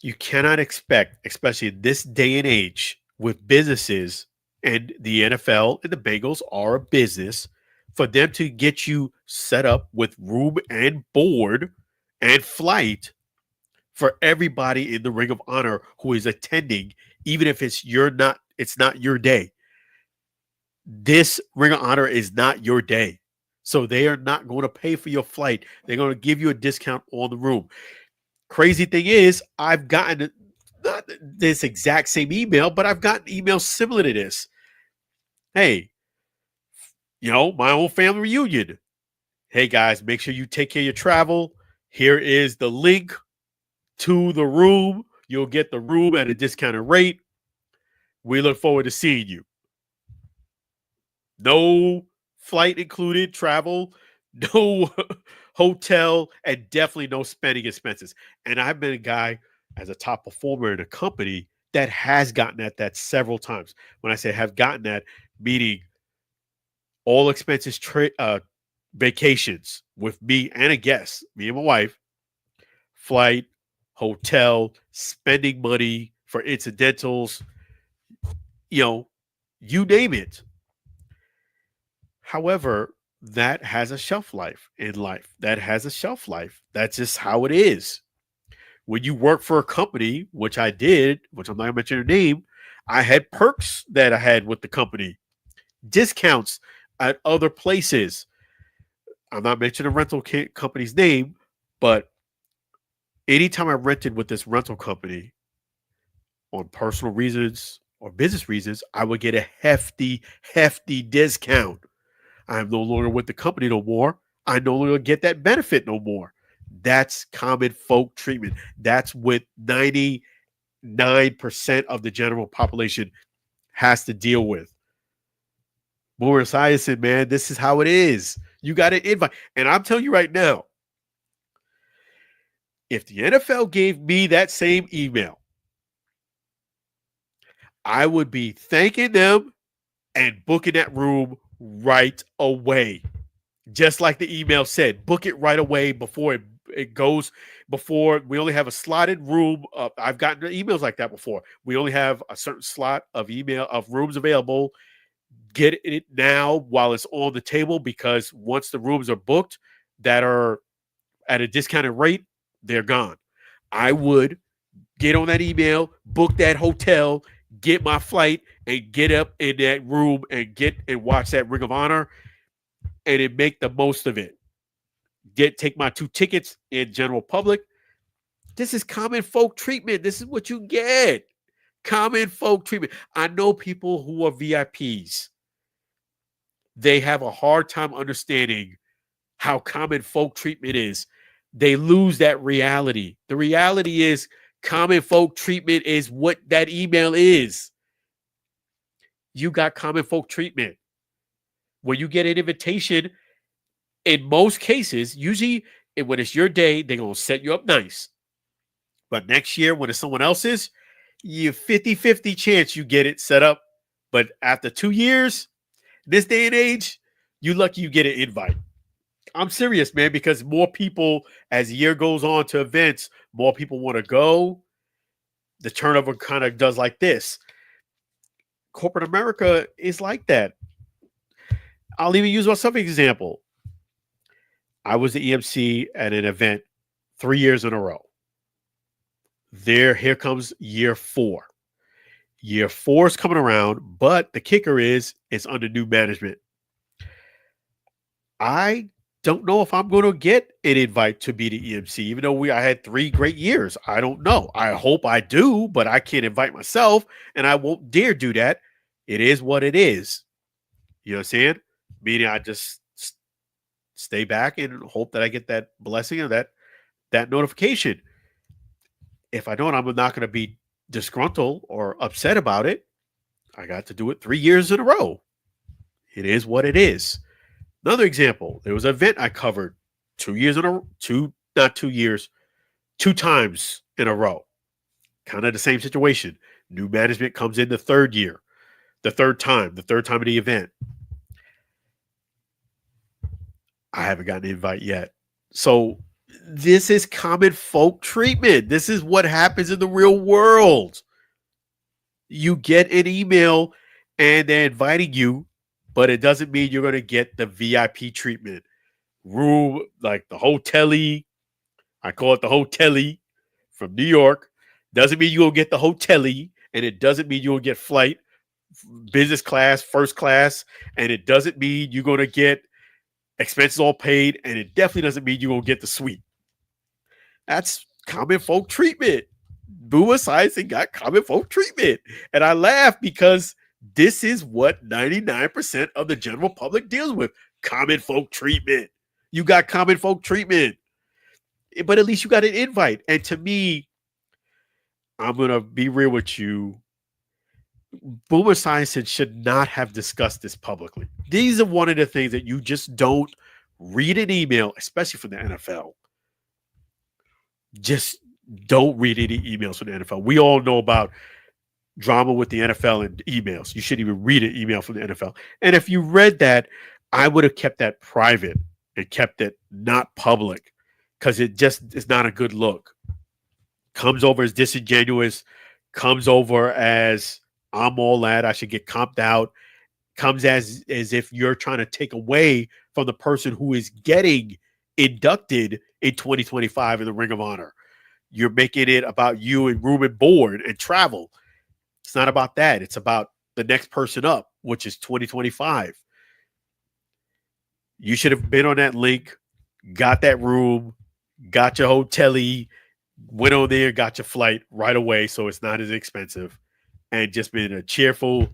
You cannot expect, especially in this day and age with businesses, and the NFL and the Bengals are a business, for them to get you set up with room and board and flight for everybody in the Ring of Honor who is attending, even if it's not your day. This Ring of Honor is not your day. So they are not going to pay for your flight. They're going to give you a discount on the room. Crazy thing is, I've gotten not this exact same email, but I've gotten emails similar to this. Hey, my own family reunion. Hey, guys, make sure you take care of your travel. Here is the link to the room. You'll get the room at a discounted rate. We look forward to seeing you. No flight included, travel, no hotel, and definitely no spending expenses. And I've been a guy as a top performer in a company that has gotten at that several times. When I say have gotten that, meaning all expenses, vacations with me and a guest, me and my wife, flight, hotel, spending money for incidentals, you name it. However, that has a shelf life in life. That has a shelf life. That's just how it is. When you work for a company, which I did, which I'm not going to mention their name, I had perks that I had with the company, discounts at other places. I'm not mentioning a rental company's name, but anytime I rented with this rental company on personal reasons or business reasons, I would get a hefty, hefty discount. I'm no longer with the company no more. I no longer get that benefit no more. That's common folk treatment. That's what 99% of the general population has to deal with. More Esiason, man, this is how it is. You got an invite. And I'm telling you right now, if the NFL gave me that same email, I would be thanking them and booking that room right away. Just like the email said, book it right away before it goes, before we only have a slotted room. I've gotten emails like that before. We only have a certain slot of rooms available. Get it now while it's on the table, because once the rooms are booked that are at a discounted rate, they're gone. I would get on that email, book that hotel, get my flight, and get up in that room and watch that Ring of Honor and make the most of it. Take my 2 tickets in general public. This is common folk treatment. This is what you get. Common folk treatment. I know people who are VIPs. They have a hard time understanding how common folk treatment is. They lose that reality. The reality is common folk treatment is what that email is. You got common folk treatment. When you get an invitation, in most cases, usually when it's your day, they're going to set you up nice. But next year, when it's someone else's, you 50-50 chance you get it set up. But after 2 years, this day and age, you lucky you get an invite. I'm serious, man, because more people, as the year goes on to events, more people want to go. The turnover kind of does like this. Corporate America is like that. I'll even use myself as an example. I was the EMC at an event 3 years in a row. Here comes year 4. Year 4 is coming around, but the kicker is it's under new management. I don't know if I'm going to get an invite to be the EMC, even though I had 3 great years. I don't know. I hope I do, but I can't invite myself, and I won't dare do that. It is what it is. You know what I'm saying? Meaning I just stay back and hope that I get that blessing or that notification. If I don't, I'm not going to be disgruntled or upset about it. I got to do it 3 years in a row. It is what it is. Another example, there was an event I covered 2 years in a 2 times in a row. Kind of the same situation. New management comes in the third time of the event. I haven't gotten an invite yet. So this is common folk treatment. This is what happens in the real world. You get an email and they're inviting you, but it doesn't mean you're going to get the VIP treatment. Room, like the hotel-y. I call it the hotel-y from New York. Doesn't mean you're going to get the hotel-y, and it doesn't mean you'll get flight, business class, first class, and it doesn't mean you're going to get expenses all paid, and it definitely doesn't mean you're going to get the suite. That's common folk treatment. Boomer Esiason got common folk treatment. And I laugh because this is what 99% of the general public deals with. Common folk treatment. You got common folk treatment. But at least you got an invite. And to me, I'm going to be real with you. Boomer Science should not have discussed this publicly. These are one of the things that you just don't read an email, especially from the NFL. Just don't read any emails from the NFL. We all know about drama with the NFL and emails. You shouldn't even read an email from the NFL. And if you read that, I would have kept that private and kept it not public because it just is not a good look. Comes over as disingenuous, comes over as I'm all that, I should get comped out, comes as if you're trying to take away from the person who is getting inducted in 2025 in the Ring of Honor. You're making it about you and room and board and travel. It's not about that. It's about the next person up, which is 2025. You should have been on that link, got that room, got your hotel-y, went on there, got your flight right away so it's not as expensive, and just been a cheerful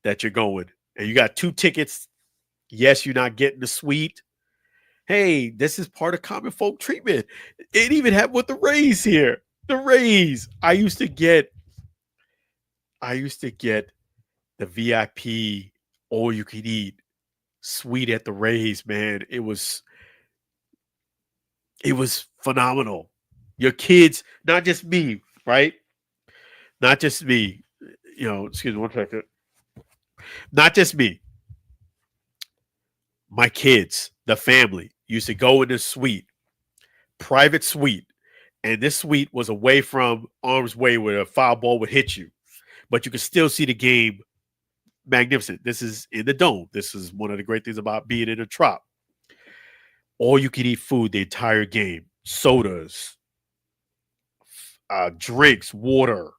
that you're going. And you got 2 tickets. Yes, you're not getting the suite. Hey, this is part of common folk treatment. It even happened with the Rays here. The Rays. I used to get the VIP all you can eat suite at the Rays, man. It was phenomenal. Your kids, not just me, right? Not just me. Excuse me one second. Not just me. My kids, the family, used to go in this suite, private suite. And this suite was away from arm's way where a foul ball would hit you. But you could still see the game magnificent. This is in the dome. This is one of the great things about being in a Trop. All you can eat food the entire game. Sodas, drinks, water,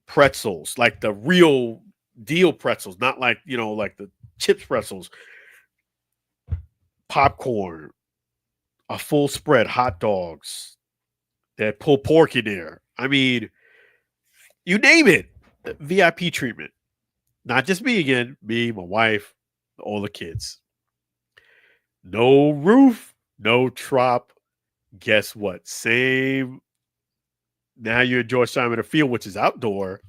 pretzels, like the real deal pretzels, not like, like the chips pretzels, popcorn, a full spread, hot dogs, that pulled pork in there. I mean, you name it, VIP treatment. Not just me again, me, my wife, all the kids. No roof, no Trop. Guess what? Same. Now you're at George Simon Field, which is outdoor.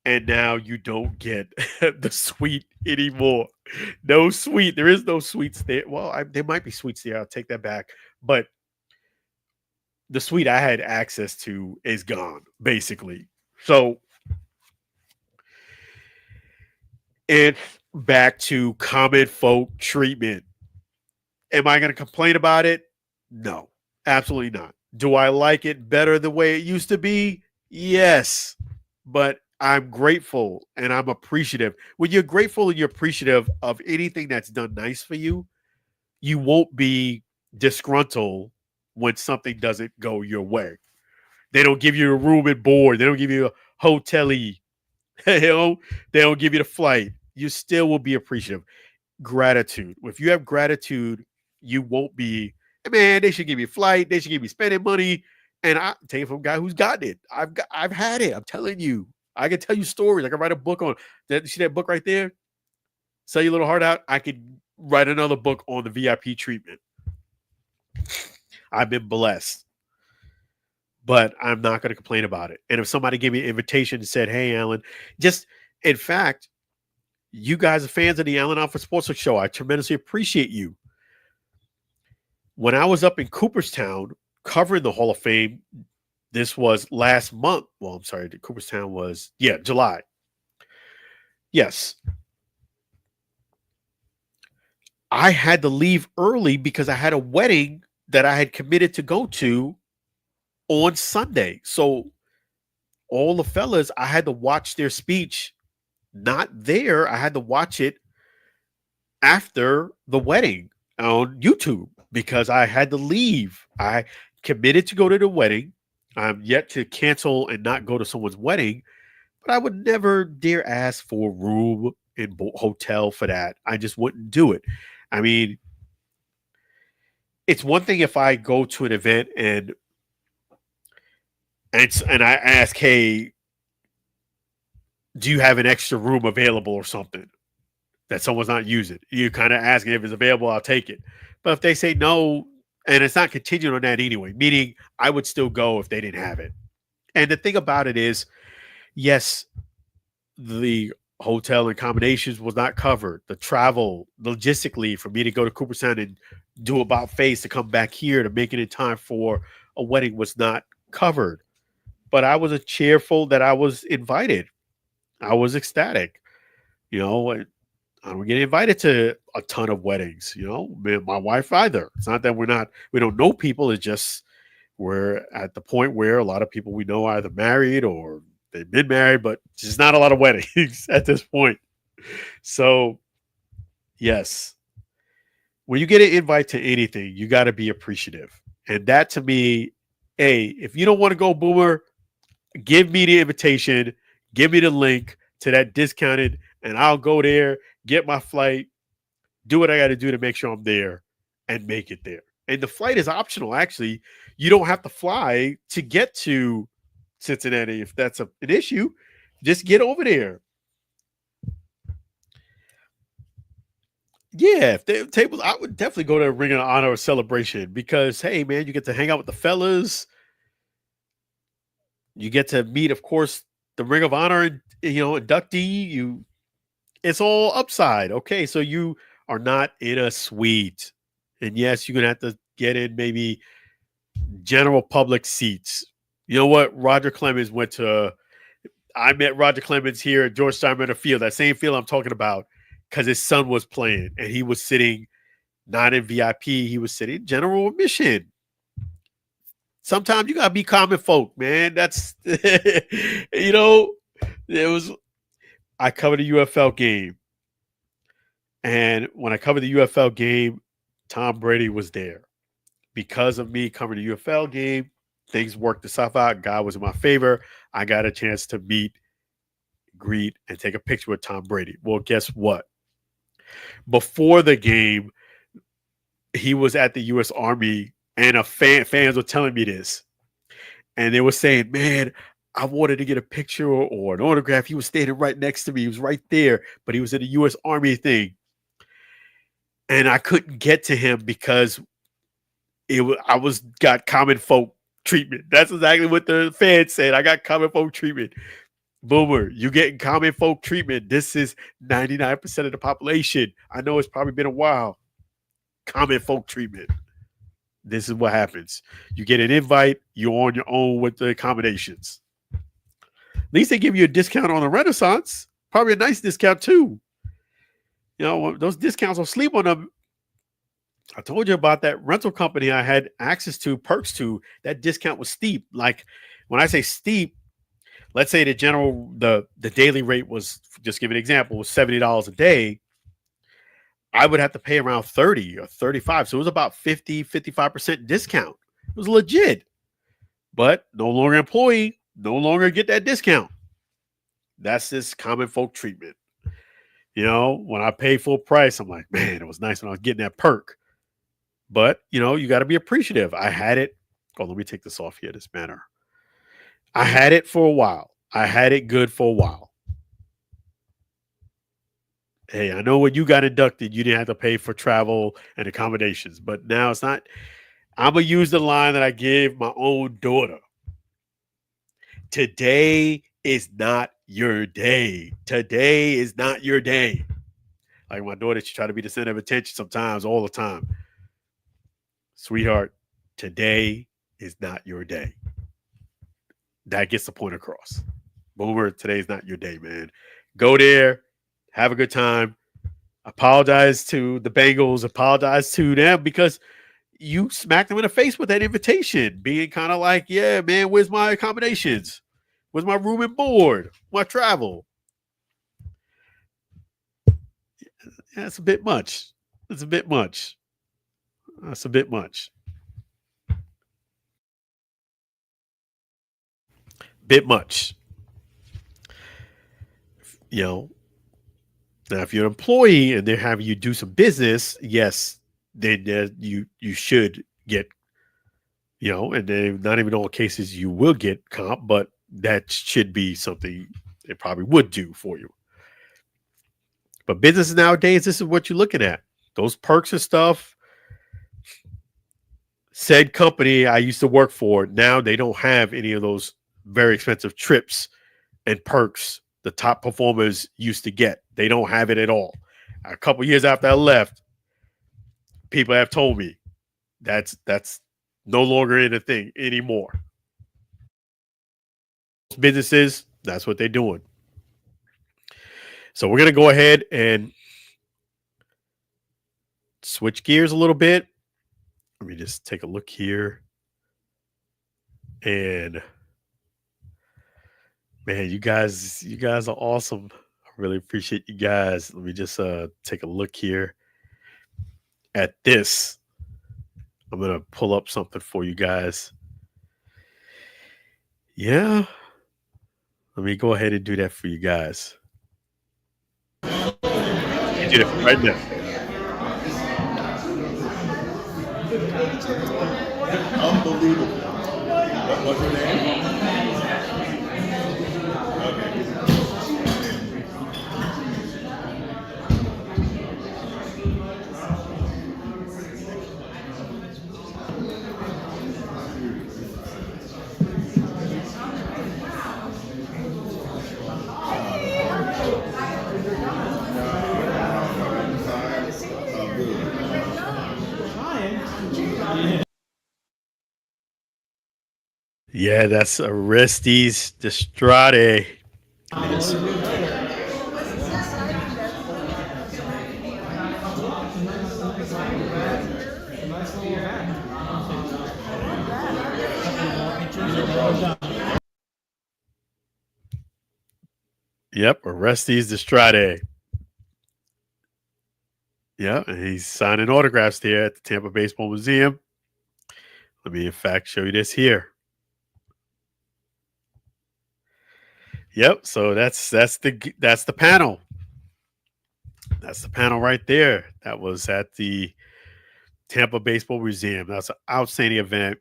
And now you don't get the suite anymore. No suite. There is no suites there. Well, there might be suites there. I'll take that back. But the suite I had access to is gone, basically. So it's back to common folk treatment. Am I going to complain about it? No, absolutely not. Do I like it better the way it used to be? Yes. But I'm grateful and I'm appreciative. When you're grateful and you're appreciative of anything that's done nice for you, you won't be disgruntled when something doesn't go your way. They don't give you a room and board. They don't give you a hotel-y. They don't give you the flight. You still will be appreciative. Gratitude. If you have gratitude, you won't be, man, they should give me a flight. They should give me spending money. And I tell you from a guy who's gotten it. I've had it. I'm telling you. I can tell you stories. I can write a book on that. See that book right there? Sell your little heart out. I could write another book on the VIP treatment. I've been blessed. But I'm not going to complain about it. And if somebody gave me an invitation and said, hey, Alan, in fact, you guys are fans of the Alan Alford Sports Show. I tremendously appreciate you. When I was up in Cooperstown covering the Hall of Fame, this was last month. Well, I'm sorry, Cooperstown was, July. Yes. I had to leave early because I had a wedding that I had committed to go to on Sunday. So all the fellas, I had to watch their speech. Not there. I had to watch it after the wedding on YouTube because I had to leave. I committed to go to the wedding. I'm yet to cancel and not go to someone's wedding, but I would never dare ask for a room in hotel for that. I just wouldn't do it. I mean, it's one thing if I go to an event and I ask, hey, do you have an extra room available or something that someone's not using? You kind of asking if it's available, I'll take it. But if they say no, and it's not contingent on that anyway, meaning I would still go if they didn't have it. And the thing about it is, Yes, the hotel and accommodations was not covered. The travel logistically for me to go to Cooperstown and do about face to come back here to make it in time for a wedding was not covered. But I was a cheerful that I was invited. I was ecstatic. You know, I don't get invited to a ton of weddings. You know, my wife either. It's not that we don't know people. It's just we're at the point where a lot of people we know are either married or they've been married, but just not a lot of weddings at this point. So, yes, when you get an invite to anything, you got to be appreciative. And that to me, hey, if you don't want to go, Boomer, give me the invitation, give me the link to that discounted, and I'll go there, get my flight, do what I got to do to make sure I'm there and make it there. And the flight is optional, actually. You don't have to fly to get to Cincinnati if that's an issue. Just get over there. Yeah, if they tables, I would definitely go to a Ring of Honor or celebration because, hey, man, you get to hang out with the fellas. You get to meet, of course, the Ring of Honor, inductee. It's all upside. Okay, so you are not in a suite. And yes, you're going to have to get in maybe general public seats. You know what? Roger Clemens I met Roger Clemens here at George Steinbrenner Field, that same field I'm talking about, because his son was playing and he was sitting not in VIP. He was sitting general admission. Sometimes you got to be common folk, man. That's, I covered a UFL game. And when I covered the UFL game, Tom Brady was there. Because of me covering the UFL game, things worked itself out. God was in my favor. I got a chance to meet, greet, and take a picture with Tom Brady. Well, guess what? Before the game, he was at the U.S. Army, and fans were telling me this. And they were saying, man, I wanted to get a picture or an autograph. He was standing right next to me. He was right there, but he was in the U.S. Army thing. And I couldn't get to him because I got common folk treatment. That's exactly what the fans said. I got common folk treatment. Boomer, you getting common folk treatment. This is 99% of the population. I know it's probably been a while. Common folk treatment. This is what happens. You get an invite, you're on your own with the accommodations. At least they give you a discount on the Renaissance. Probably a nice discount too. You know, those discounts will sleep on them. I told you about that rental company I had access to, perks to. That discount was steep. Like when I say steep, let's say the daily rate was, just give an example, was $70 a day. I would have to pay around 30 or 35. So it was about 55% discount. It was legit. But no longer employee, no longer get that discount. That's this common folk treatment. You know, when I pay full price, I'm like, man, it was nice when I was getting that perk. But, you got to be appreciative. I had it. Oh, let me take this off here, this banner. I had it for a while. I had it good for a while. Hey, I know when you got inducted, you didn't have to pay for travel and accommodations. But now it's not. I'm going to use the line that I gave my own daughter. Today is not your day. Today is not your day. Like my daughter, she try to be the center of attention sometimes, all the time. Sweetheart, today is not your day. That gets the point across. Boomer, today's not your day, man. Go there, have a good time. Apologize to the Bengals, apologize to them because you smacked them in the face with that invitation, being kind of like, yeah, man, where's my accommodations? Where's my room and board? My travel? Yeah, it's a bit much. It's a bit much. That's a bit much. Bit much. Now if you're an employee and they're having you do some business, yes, then you should get, and then not even all cases you will get comp, but that should be something it probably would do for you. But businesses nowadays, this is what you're looking at. Those perks and stuff. Said company I used to work for, now they don't have any of those very expensive trips and perks the top performers used to get. They don't have it at all. A couple years after I left, people have told me that's no longer in a thing anymore. Businesses, that's what they're doing. So we're going to go ahead and switch gears a little bit. Let me just take a look here. And man, you guys are awesome. I really appreciate you guys. Let me just take a look here at this. I'm going to pull up something for you guys. Yeah. Let me go ahead and do that for you guys. Do that right now. Unbelievable. What's her name? Yeah, that's Orestes Destrade. Yep, Orestes Destrade. Yeah, and he's signing autographs there at the Tampa Baseball Museum. Let me, in fact, show you this here. Yep, so that's the panel. That's the panel right there. That was at the Tampa Baseball Museum. That's an outstanding event.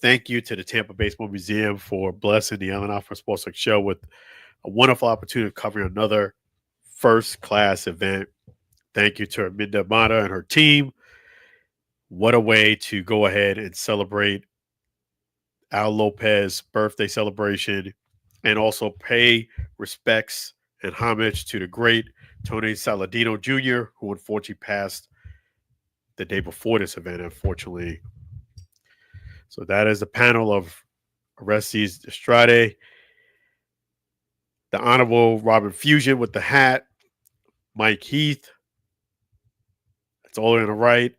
Thank you to the Tampa Baseball Museum for blessing the Allen Alford Sports Talk Show with a wonderful opportunity of covering another first-class event. Thank you to Arminda Mata and her team. What a way to go ahead and celebrate Al Lopez birthday celebration and also pay respects and homage to the great Tony Saladino Jr., who unfortunately passed the day before this event, unfortunately. So that is the panel of Orestes Destrade, the Honorable Robert Fusion with the hat, Mike Heath, that's all in the right,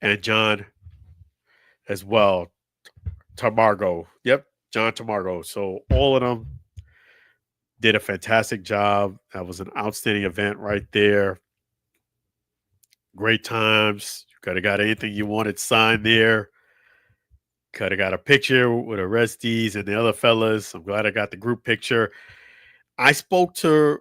and John as well, Tamargo. Yep, John Tamargo. So all of them did a fantastic job. That was an outstanding event right there. Great times. You could have got anything you wanted signed there. Could have got a picture with Orestes and the other fellas. I'm glad I got the group picture. I spoke to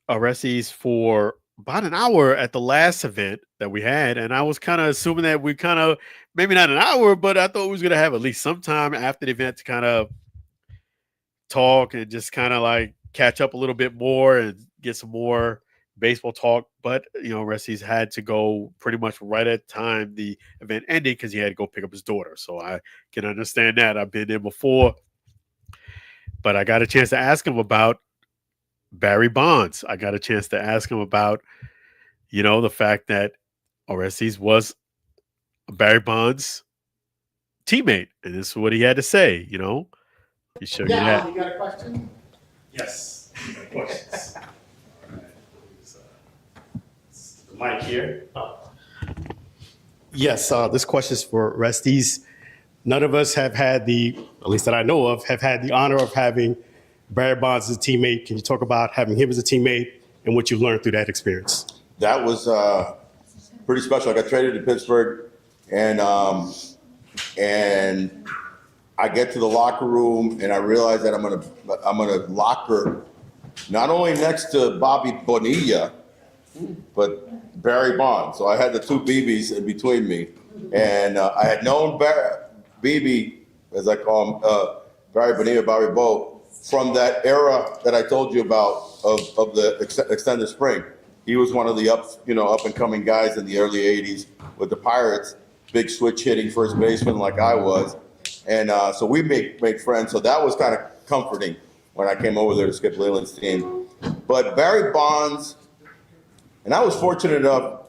Orestes for about an hour at the last event that we had, and I was kind of assuming that we kind of, maybe not an hour, but I thought we was going to have at least some time after the event to kind of talk and just kind of like catch up a little bit more and get some more baseball talk. But, you know, Orestes had to go pretty much right at the time the event ended because he had to go pick up his daughter. So I can understand that. I've been there before. But I got a chance to ask him about Barry Bonds. I got a chance to ask him about, you know, the fact that Orestes was Barry Bonds' teammate. And this is what he had to say, you know. Let me show you that. You got a question? Yes. Questions. The mic here. Yes, this question is for Orestes. None of us have had at least that I know of, have had the honor of having Barry Bonds as a teammate. Can you talk about having him as a teammate and what you've learned through that experience? That was pretty special. I got traded to Pittsburgh, and I get to the locker room, and I realize that I'm gonna locker not only next to Bobby Bonilla, but Barry Bonds. So I had the two BBs in between me, and I had known BB, as I call him, Barry Bonilla, Bobby Bo, from that era that I told you about of the extended spring. He was one of the up and coming guys in the early '80s with the Pirates, big switch hitting first baseman like I was, and so we made friends. So that was kind of comforting. when I came over there to Skip Leland's team. But Barry Bonds, and I was fortunate enough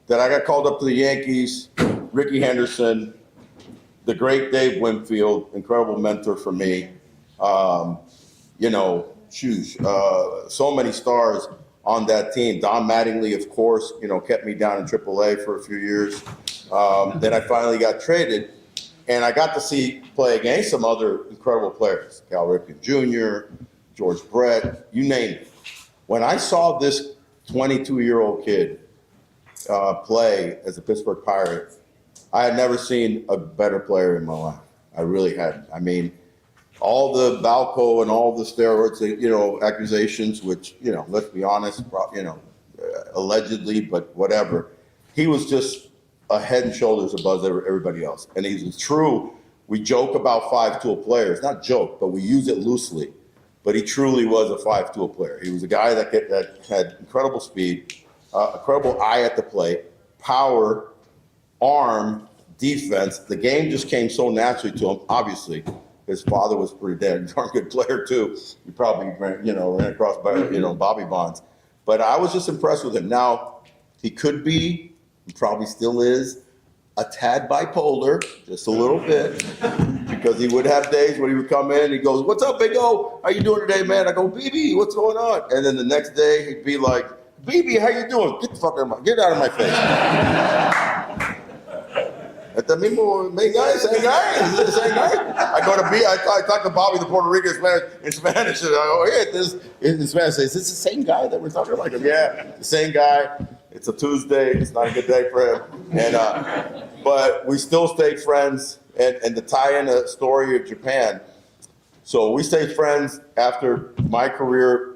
that I got called up to the Yankees, Ricky Henderson, the great Dave Winfield, incredible mentor for me. So many stars on that team. Don Mattingly, of course, kept me down in AAA for a few years. Then I finally got traded, and I got to play against some other incredible players, Cal Ripken Jr., George Brett, you name it. When I saw this 22-year-old kid play as a Pittsburgh Pirate, I had never seen a better player in my life. I really hadn't. I mean, all the Balco and all the steroids, accusations, which, let's be honest, allegedly, but whatever. He was just a head and shoulders above everybody else. And he's true. We joke about 5-tool players, not joke, but we use it loosely. But he truly was a 5-tool player. He was a guy that had incredible speed, incredible eye at the plate, power, arm, defense. The game just came so naturally to him. Obviously, his father was pretty darn good player too. He probably ran across Bobby Bonds. But I was just impressed with him. Now, he could be, he probably still is, a tad bipolar, just a little bit, because he would have days when he would come in, he goes, "What's up, Big O? How you doing today, man?" I go, "BB, what's going on?" And then the next day, he'd be like, "BB, how you doing? Get the fuck get out of my face." At the mismo, same guy. I go to B. I talk to Bobby, the Puerto Rican in Spanish, and I go, "Yeah, in Spanish, is this the same guy that we're talking about?" Yeah, the same guy. It's a Tuesday. It's not a good day for him. And but we still stayed friends. And to tie in a story of Japan, so we stayed friends after my career,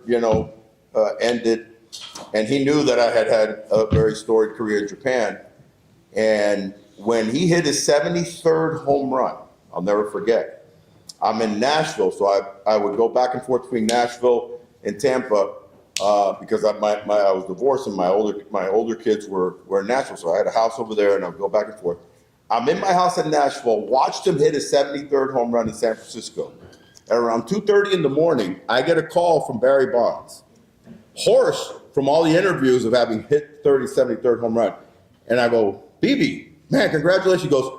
ended, and he knew that I had a very storied career in Japan. And when he hit his 73rd home run, I'll never forget. I'm in Nashville, so I would go back and forth between Nashville and Tampa because I was divorced and my older kids were in Nashville, so I had a house over there, and I'd go back and forth. I'm in my house in Nashville, watched him hit his 73rd home run in San Francisco. At around 2:30 in the morning, I get a call from Barry Bonds, hoarse from all the interviews of having hit 73rd home run. And I go, "BB, man, congratulations." He goes,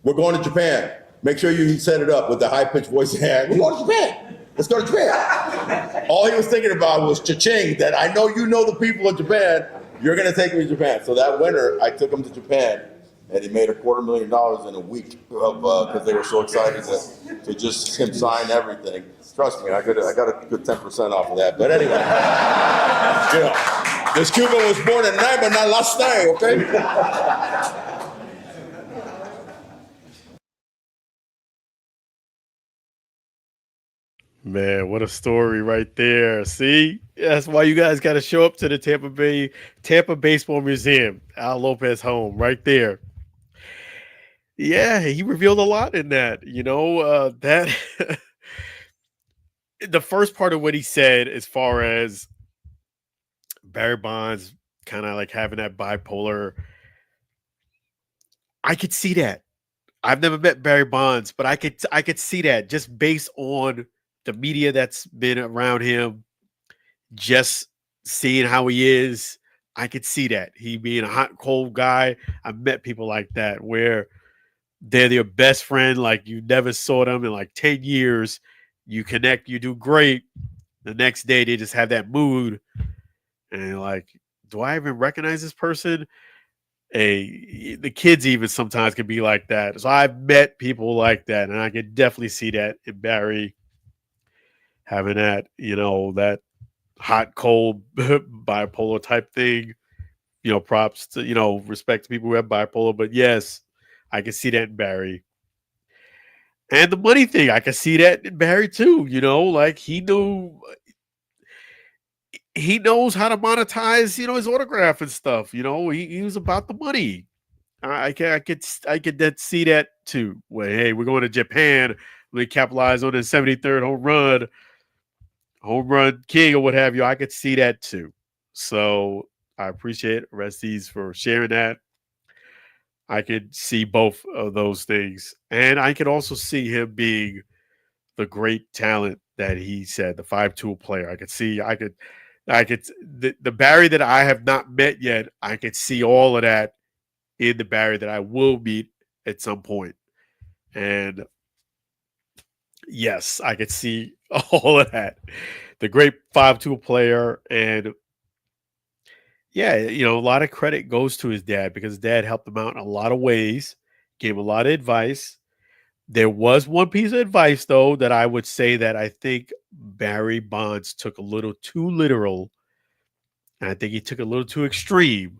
"We're going to Japan. Make sure you set it up," with the high-pitched voice. "We're going to Japan. Let's go to Japan." All he was thinking about was cha-ching, that I know the people in Japan. You're going to take me to Japan. So that winter, I took him to Japan. And he made $250,000 in a week because they were so excited to just him sign everything. Trust me, I got a good 10% off of that. But anyway, this Cuban was born at night, but not last night, okay? Man, what a story right there. See? That's why you guys got to show up to the Tampa Baseball Museum, Al Lopez home, right there. Yeah, he revealed a lot in that. That the first part of what he said, as far as Barry Bonds kind of like having that bipolar, I could see that. I've never met Barry Bonds, but I could see that just based on the media that's been around him, just seeing how he is. I could see that. He being a hot, cold guy. I've met people like that where they're your best friend, like you never saw them in like 10 years. You connect, you do great. The next day, they just have that mood. And you're like, do I even recognize this person? The kids even sometimes can be like that. So I've met people like that, and I can definitely see that in Barry having that, that hot, cold, bipolar type thing. Props to, respect to people who have bipolar. But yes, I can see that in Barry. And the money thing, I can see that in Barry too. Like he knows how to monetize, his autograph and stuff. He was about the money. I could see that too. Well, hey, we're going to Japan. We capitalize on the 73rd home run king or what have you. I could see that too. So I appreciate Orestes for sharing that. I could see both of those things. And I could also see him being the great talent that he said, the 5 tool player. The Barry that I have not met yet, I could see all of that in the Barry that I will meet at some point. And yes, I could see all of that. The great 5 tool player. And yeah, a lot of credit goes to his dad because his dad helped him out in a lot of ways, gave him a lot of advice. There was one piece of advice, though, that I would say that I think Barry Bonds took a little too literal, and I think he took a little too extreme,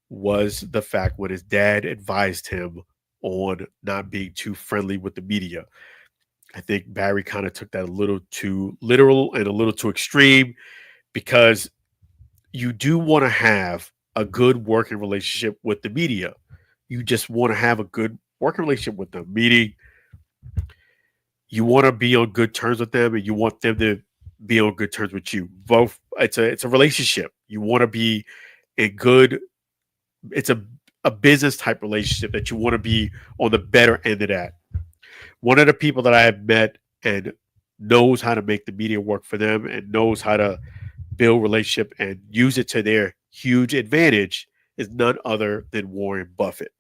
was the fact when his dad advised him on not being too friendly with the media. I think Barry kind of took that a little too literal and a little too extreme because you do want to have a good working relationship with the media. You just want to have a good working relationship with them, meaning you want to be on good terms with them and you want them to be on good terms with you. Both, it's a relationship. You want to be it's a business type relationship that you want to be on the better end of that. One of the people that I have met and knows how to make the media work for them and knows how to build relationship and use it to their huge advantage is none other than Warren Buffett.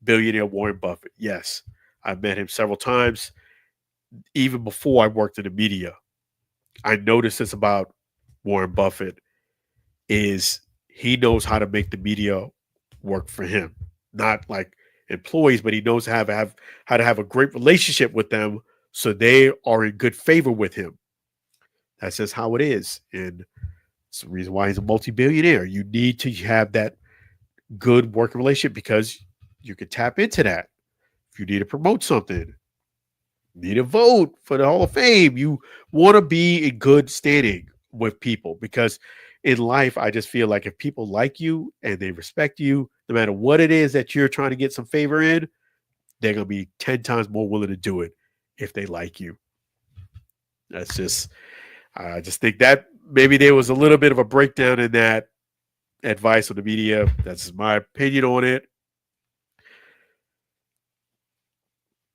Billionaire Warren Buffett. Yes, I've met him several times. Even before I worked in the media, I noticed this about Warren Buffett is he knows how to make the media work for him. Not like employees, but he knows how to have a great relationship with them so they are in good favor with him. That's just how it is. And it's the reason why he's a multi-billionaire. You need to have that good working relationship because you can tap into that. If you need to promote something, need a vote for the Hall of Fame, you want to be in good standing with people because in life, I just feel like if people like you and they respect you, no matter what it is that you're trying to get some favor in, they're going to be 10 times more willing to do it if they like you. I just think that maybe there was a little bit of a breakdown in that advice on the media. That's my opinion on it.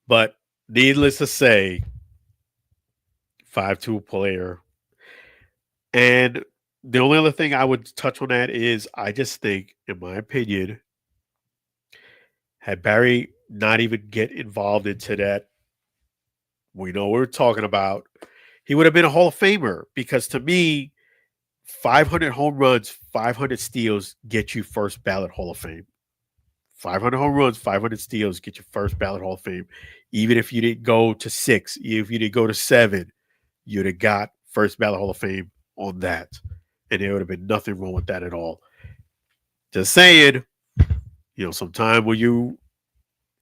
But needless to say, 5-tool player. And the only other thing I would touch on that is I just think, in my opinion, had Barry not even get involved into that, we know what we're talking about, he would have been a Hall of Famer because to me, 500 home runs, 500 steals get you first ballot Hall of Fame. 500 home runs, 500 steals get you first ballot Hall of Fame. Even if you didn't go to 6, if you didn't go to 7, you'd have got first ballot Hall of Fame on that. And there would have been nothing wrong with that at all. Just saying, sometimes when you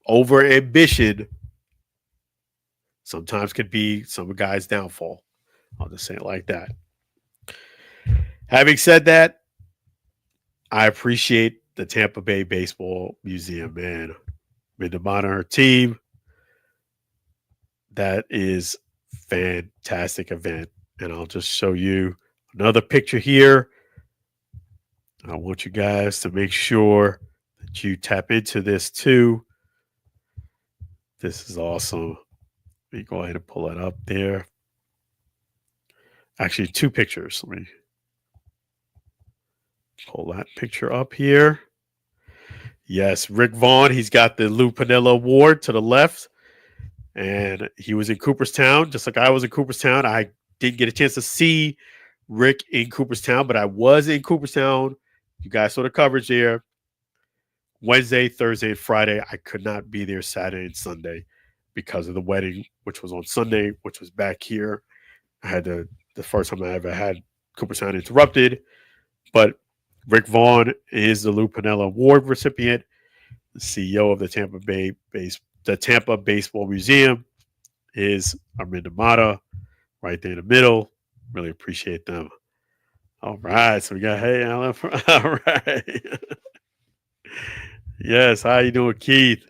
over ambition, sometimes could be some guy's downfall. I'll just say it like that. Having said that, I appreciate the Tampa Bay Baseball Museum, man. Been to monitor team. That is fantastic event. And I'll just show you another picture here. I want you guys to make sure that you tap into this too. This is awesome. Let me go ahead and pull it up there. Actually, 2 pictures. Let me pull that picture up here. Yes, Rick Vaughn. He's got the Lou Piniella Award to the left. And he was in Cooperstown, just like I was in Cooperstown. I didn't get a chance to see Rick in Cooperstown, but I was in Cooperstown. You guys saw the coverage there. Wednesday, Thursday, and Friday. I could not be there Saturday and Sunday because of the wedding, which was on Sunday, which was back here. I had the first time I ever had Cooperstown interrupted. But Rick Vaughn is the Lou Piniella Award recipient, the CEO of the Tampa Baseball Museum is Arminda Mata right there in the middle. Really appreciate them. All right. So we got, hey, Alan. All right. Yes. How you doing, Keith?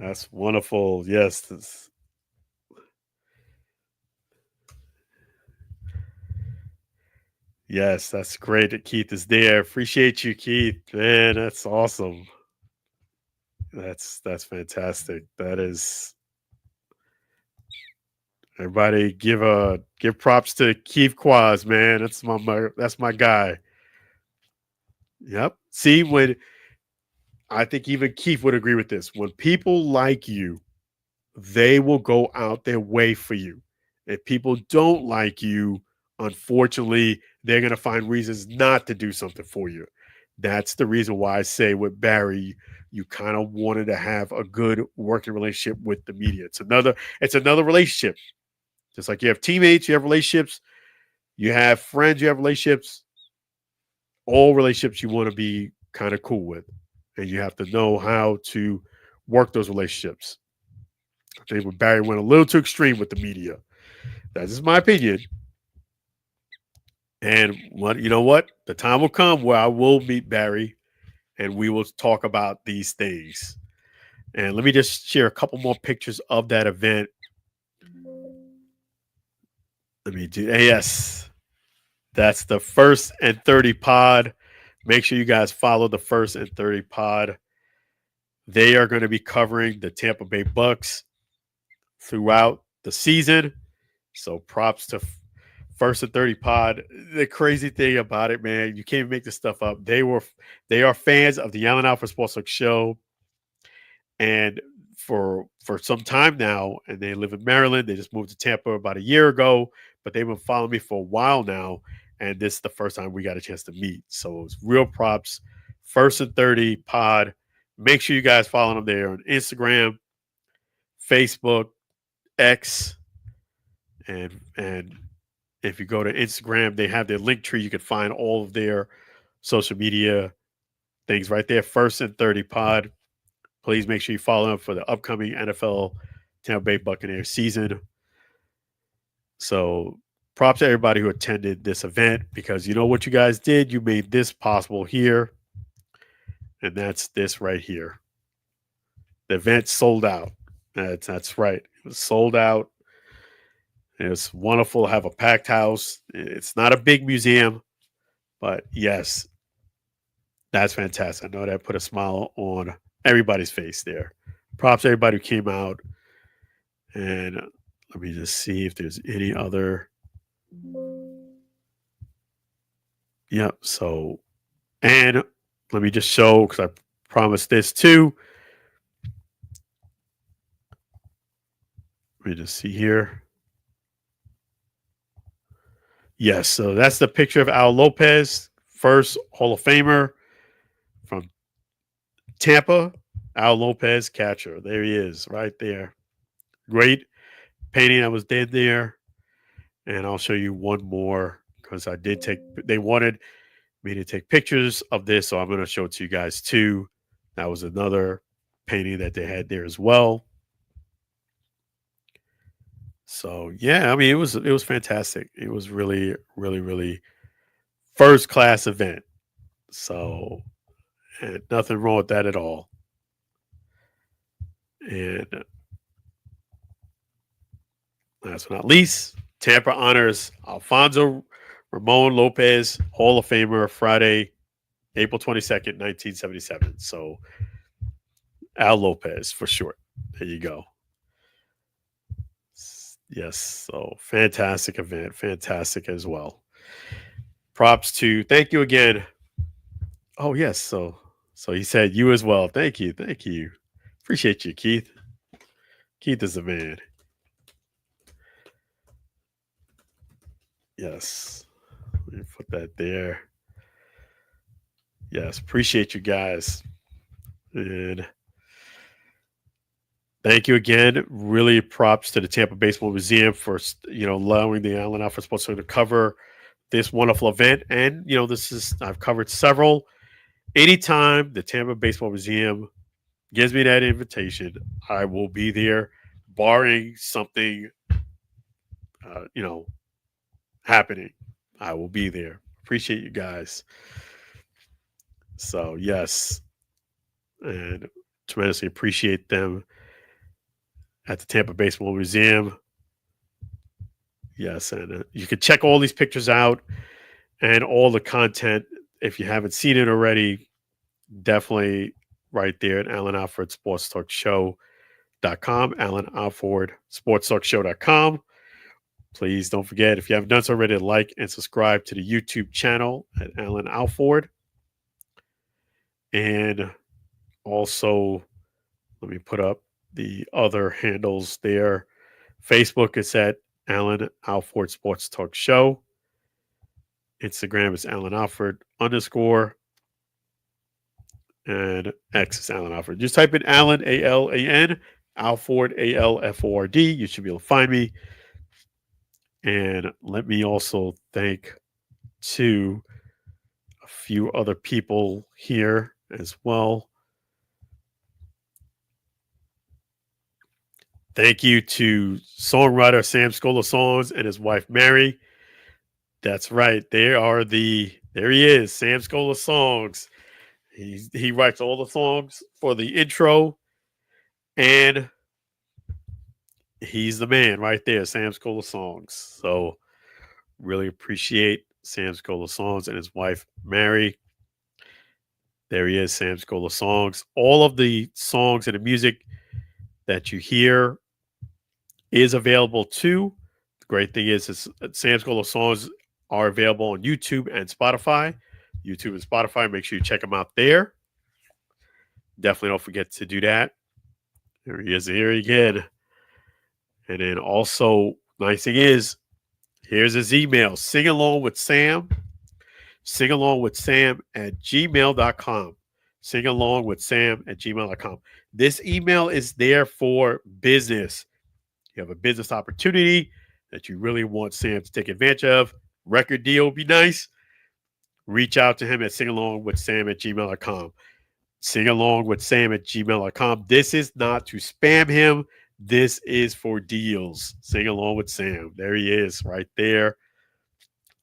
That's wonderful. Yes. Yes, that's great that Keith is there. Appreciate you, Keith. Man, that's awesome. That's fantastic. That is Everybody give props to Keith Quaz, man. That's my guy. Yep. See, when I think even Keith would agree with this. When people like you, they will go out their way for you. If people don't like you, unfortunately, they're going to find reasons not to do something for you. That's the reason why I say with Barry, you kind of wanted to have a good working relationship with the media. It's another relationship. Just like you have teammates, you have relationships, you have friends, you have relationships. All relationships you want to be kind of cool with. And you have to know how to work those relationships. I think when Barry went a little too extreme with the media. That's just my opinion. And you know what? The time will come where I will meet Barry and we will talk about these things. And let me just share a couple more pictures of that event. Let me do yes. That's the First and 30 pod. Make sure you guys follow the First and 30 pod. They are going to be covering the Tampa Bay Bucks throughout the season. So props to First and 30 pod. The crazy thing about it, man, you can't make this stuff up. They are fans of the Allen Alford Sports Talk show. And for some time now, and they live in Maryland. They just moved to Tampa about a year ago, but they've been following me for a while now. And this is the first time we got a chance to meet. So it's real props. First and 30 pod. Make sure you guys follow them there on Instagram, Facebook, X, and if you go to Instagram, they have their link tree. You can find all of their social media things right there. First and 30 pod. Please make sure you follow them for the upcoming NFL Tampa Bay Buccaneers season. So props to everybody who attended this event, because you know what you guys did? You made this possible here. And that's this right here. The event sold out. That's right. It was sold out. It's wonderful to have a packed house. It's not a big museum, but yes, that's fantastic. I know that put a smile on everybody's face there. Props to everybody who came out. And let me just see if there's any other. Yep. So, and let me just show, because I promised this too. Let me just see here. Yes, so that's the picture of Al Lopez, first Hall of Famer from Tampa. Al Lopez, catcher. There he is, right there. Great painting that was dead there. And I'll show you one more, because they wanted me to take pictures of this, so I'm going to show it to you guys too. That was another painting that they had there as well. So yeah, I mean, it was fantastic. It was really, really, really first class event. So, and nothing wrong with that at all. And last but not least, Tampa honors Alfonso Ramon Lopez, Hall of Famer, Friday, April 22nd, 1977. So Al Lopez for short. There you go. Yes. So fantastic event. Fantastic as well. Props to, thank you again. Oh, yes. So he said you as well. Thank you. Thank you. Appreciate you, Keith. Keith is a man. Yes. Let me put that there. Yes. Appreciate you guys. And thank you again. Really props to the Tampa Baseball Museum for, allowing the Allen Alford Sports Center to cover this wonderful event. And, I've covered several. Anytime the Tampa Baseball Museum gives me that invitation, I will be there, barring something, happening. I will be there. Appreciate you guys. So, yes. And tremendously appreciate them at the Tampa Baseball Museum. Yes, and you can check all these pictures out and all the content. If you haven't seen it already, definitely right there at Allen Alford Sports Talk Show.com, Allen Alford Sports Talk Show.com. Please don't forget, if you haven't done so already, to like and subscribe to the YouTube channel at Alan Alford. And also, let me put up the other handles there. Facebook is at Alan Alford Sports Talk Show. Instagram is Alan Alford _ and X is Alan Alford. Just type in Alan, ALAN, Alford, ALFORD. You should be able to find me. And let me also thank a few other people here as well. Thank you to songwriter Sam Scola Songs and his wife Mary. That's right. There he is, Sam Scola Songs. He writes all the songs for the intro, and he's the man right there, Sam Scola Songs. So really appreciate Sam Scola Songs and his wife Mary. There he is, Sam Scola Songs. All of the songs and the music that you hear is available too. The great thing is Sam Scola Songs are available on YouTube and Spotify. YouTube and Spotify, make sure you check them out there. Definitely don't forget to do that. There he is here again. And then also, nice thing is, here's his email, singalongwithsam at gmail.com. singalongwithsam@gmail.com. This email is there for business. You have a business opportunity that you really want Sam to take advantage of. Record deal would be nice. Reach out to him at singalongwithsam@gmail.com. singalongwithsam@gmail.com. This is not to spam him. This is for deals. Sing along with Sam. There he is right there.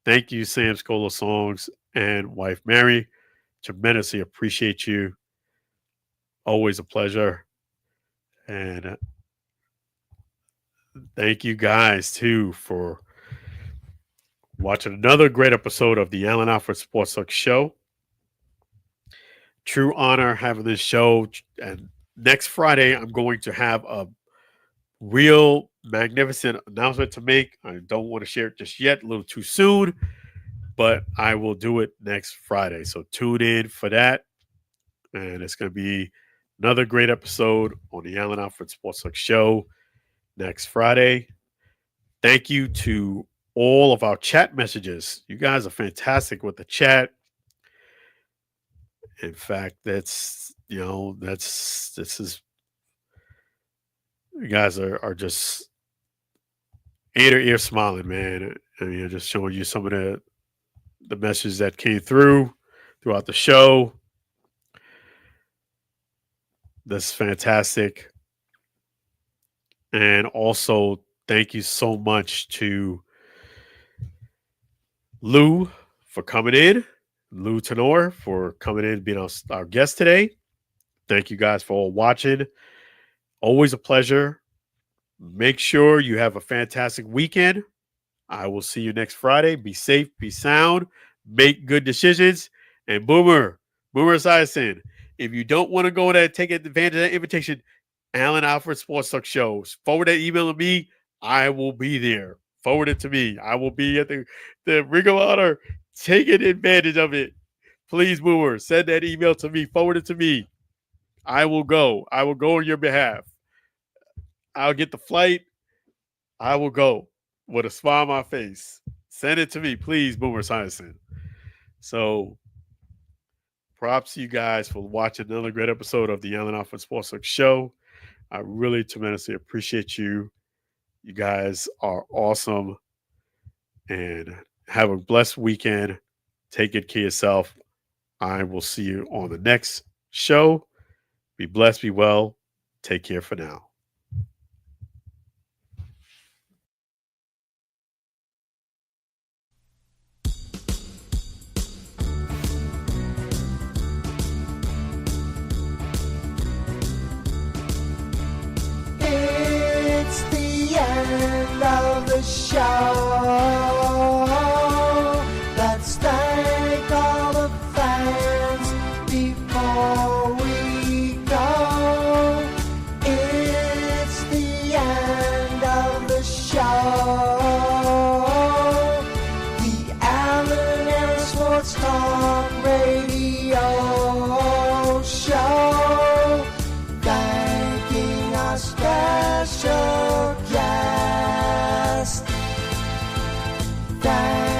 Thank you, Sam Scola Songs and wife Mary. Tremendously appreciate you. Always a pleasure. And thank you guys, too, for watching another great episode of the Alan Alford Sports Talk Show. True honor having this show. And next Friday, I'm going to have a real magnificent announcement to make. I don't want to share it just yet, a little too soon, but I will do it next Friday. So tune in for that. And it's going to be another great episode on the Alan Alford Sports Talk Show next Friday. Thank you to all of our chat messages. You guys are fantastic with the chat. In fact, you guys are just ear to ear smiling, man. I mean, just showing you some of the messages that came throughout the show. That's fantastic. And also, thank you so much to Lou for coming in. Lou Tenor for coming in and being our guest today. Thank you guys for all watching. Always a pleasure. Make sure you have a fantastic weekend. I will see you next Friday. Be safe, be sound, make good decisions. And Boomer Esiason, if you don't want to go there and take advantage of that invitation, Alan Alford Sports Talk Show, forward that email to me. I will be there. Forward it to me. I will be at the Ring of Honor taking advantage of it. Please, Boomer, send that email to me. Forward it to me. I will go. I will go on your behalf. I'll get the flight. I will go with a smile on my face. Send it to me, please, Boomer Esiason. So, props to you guys for watching another great episode of the Alan Alford Sports Talk Show. I really tremendously appreciate you. You guys are awesome. And have a blessed weekend. Take good care of yourself. I will see you on the next show. Be blessed, be well. Take care for now. It's the end of the show. Let's thank all the fans before we go. It's the end of the show. special guest. Thanks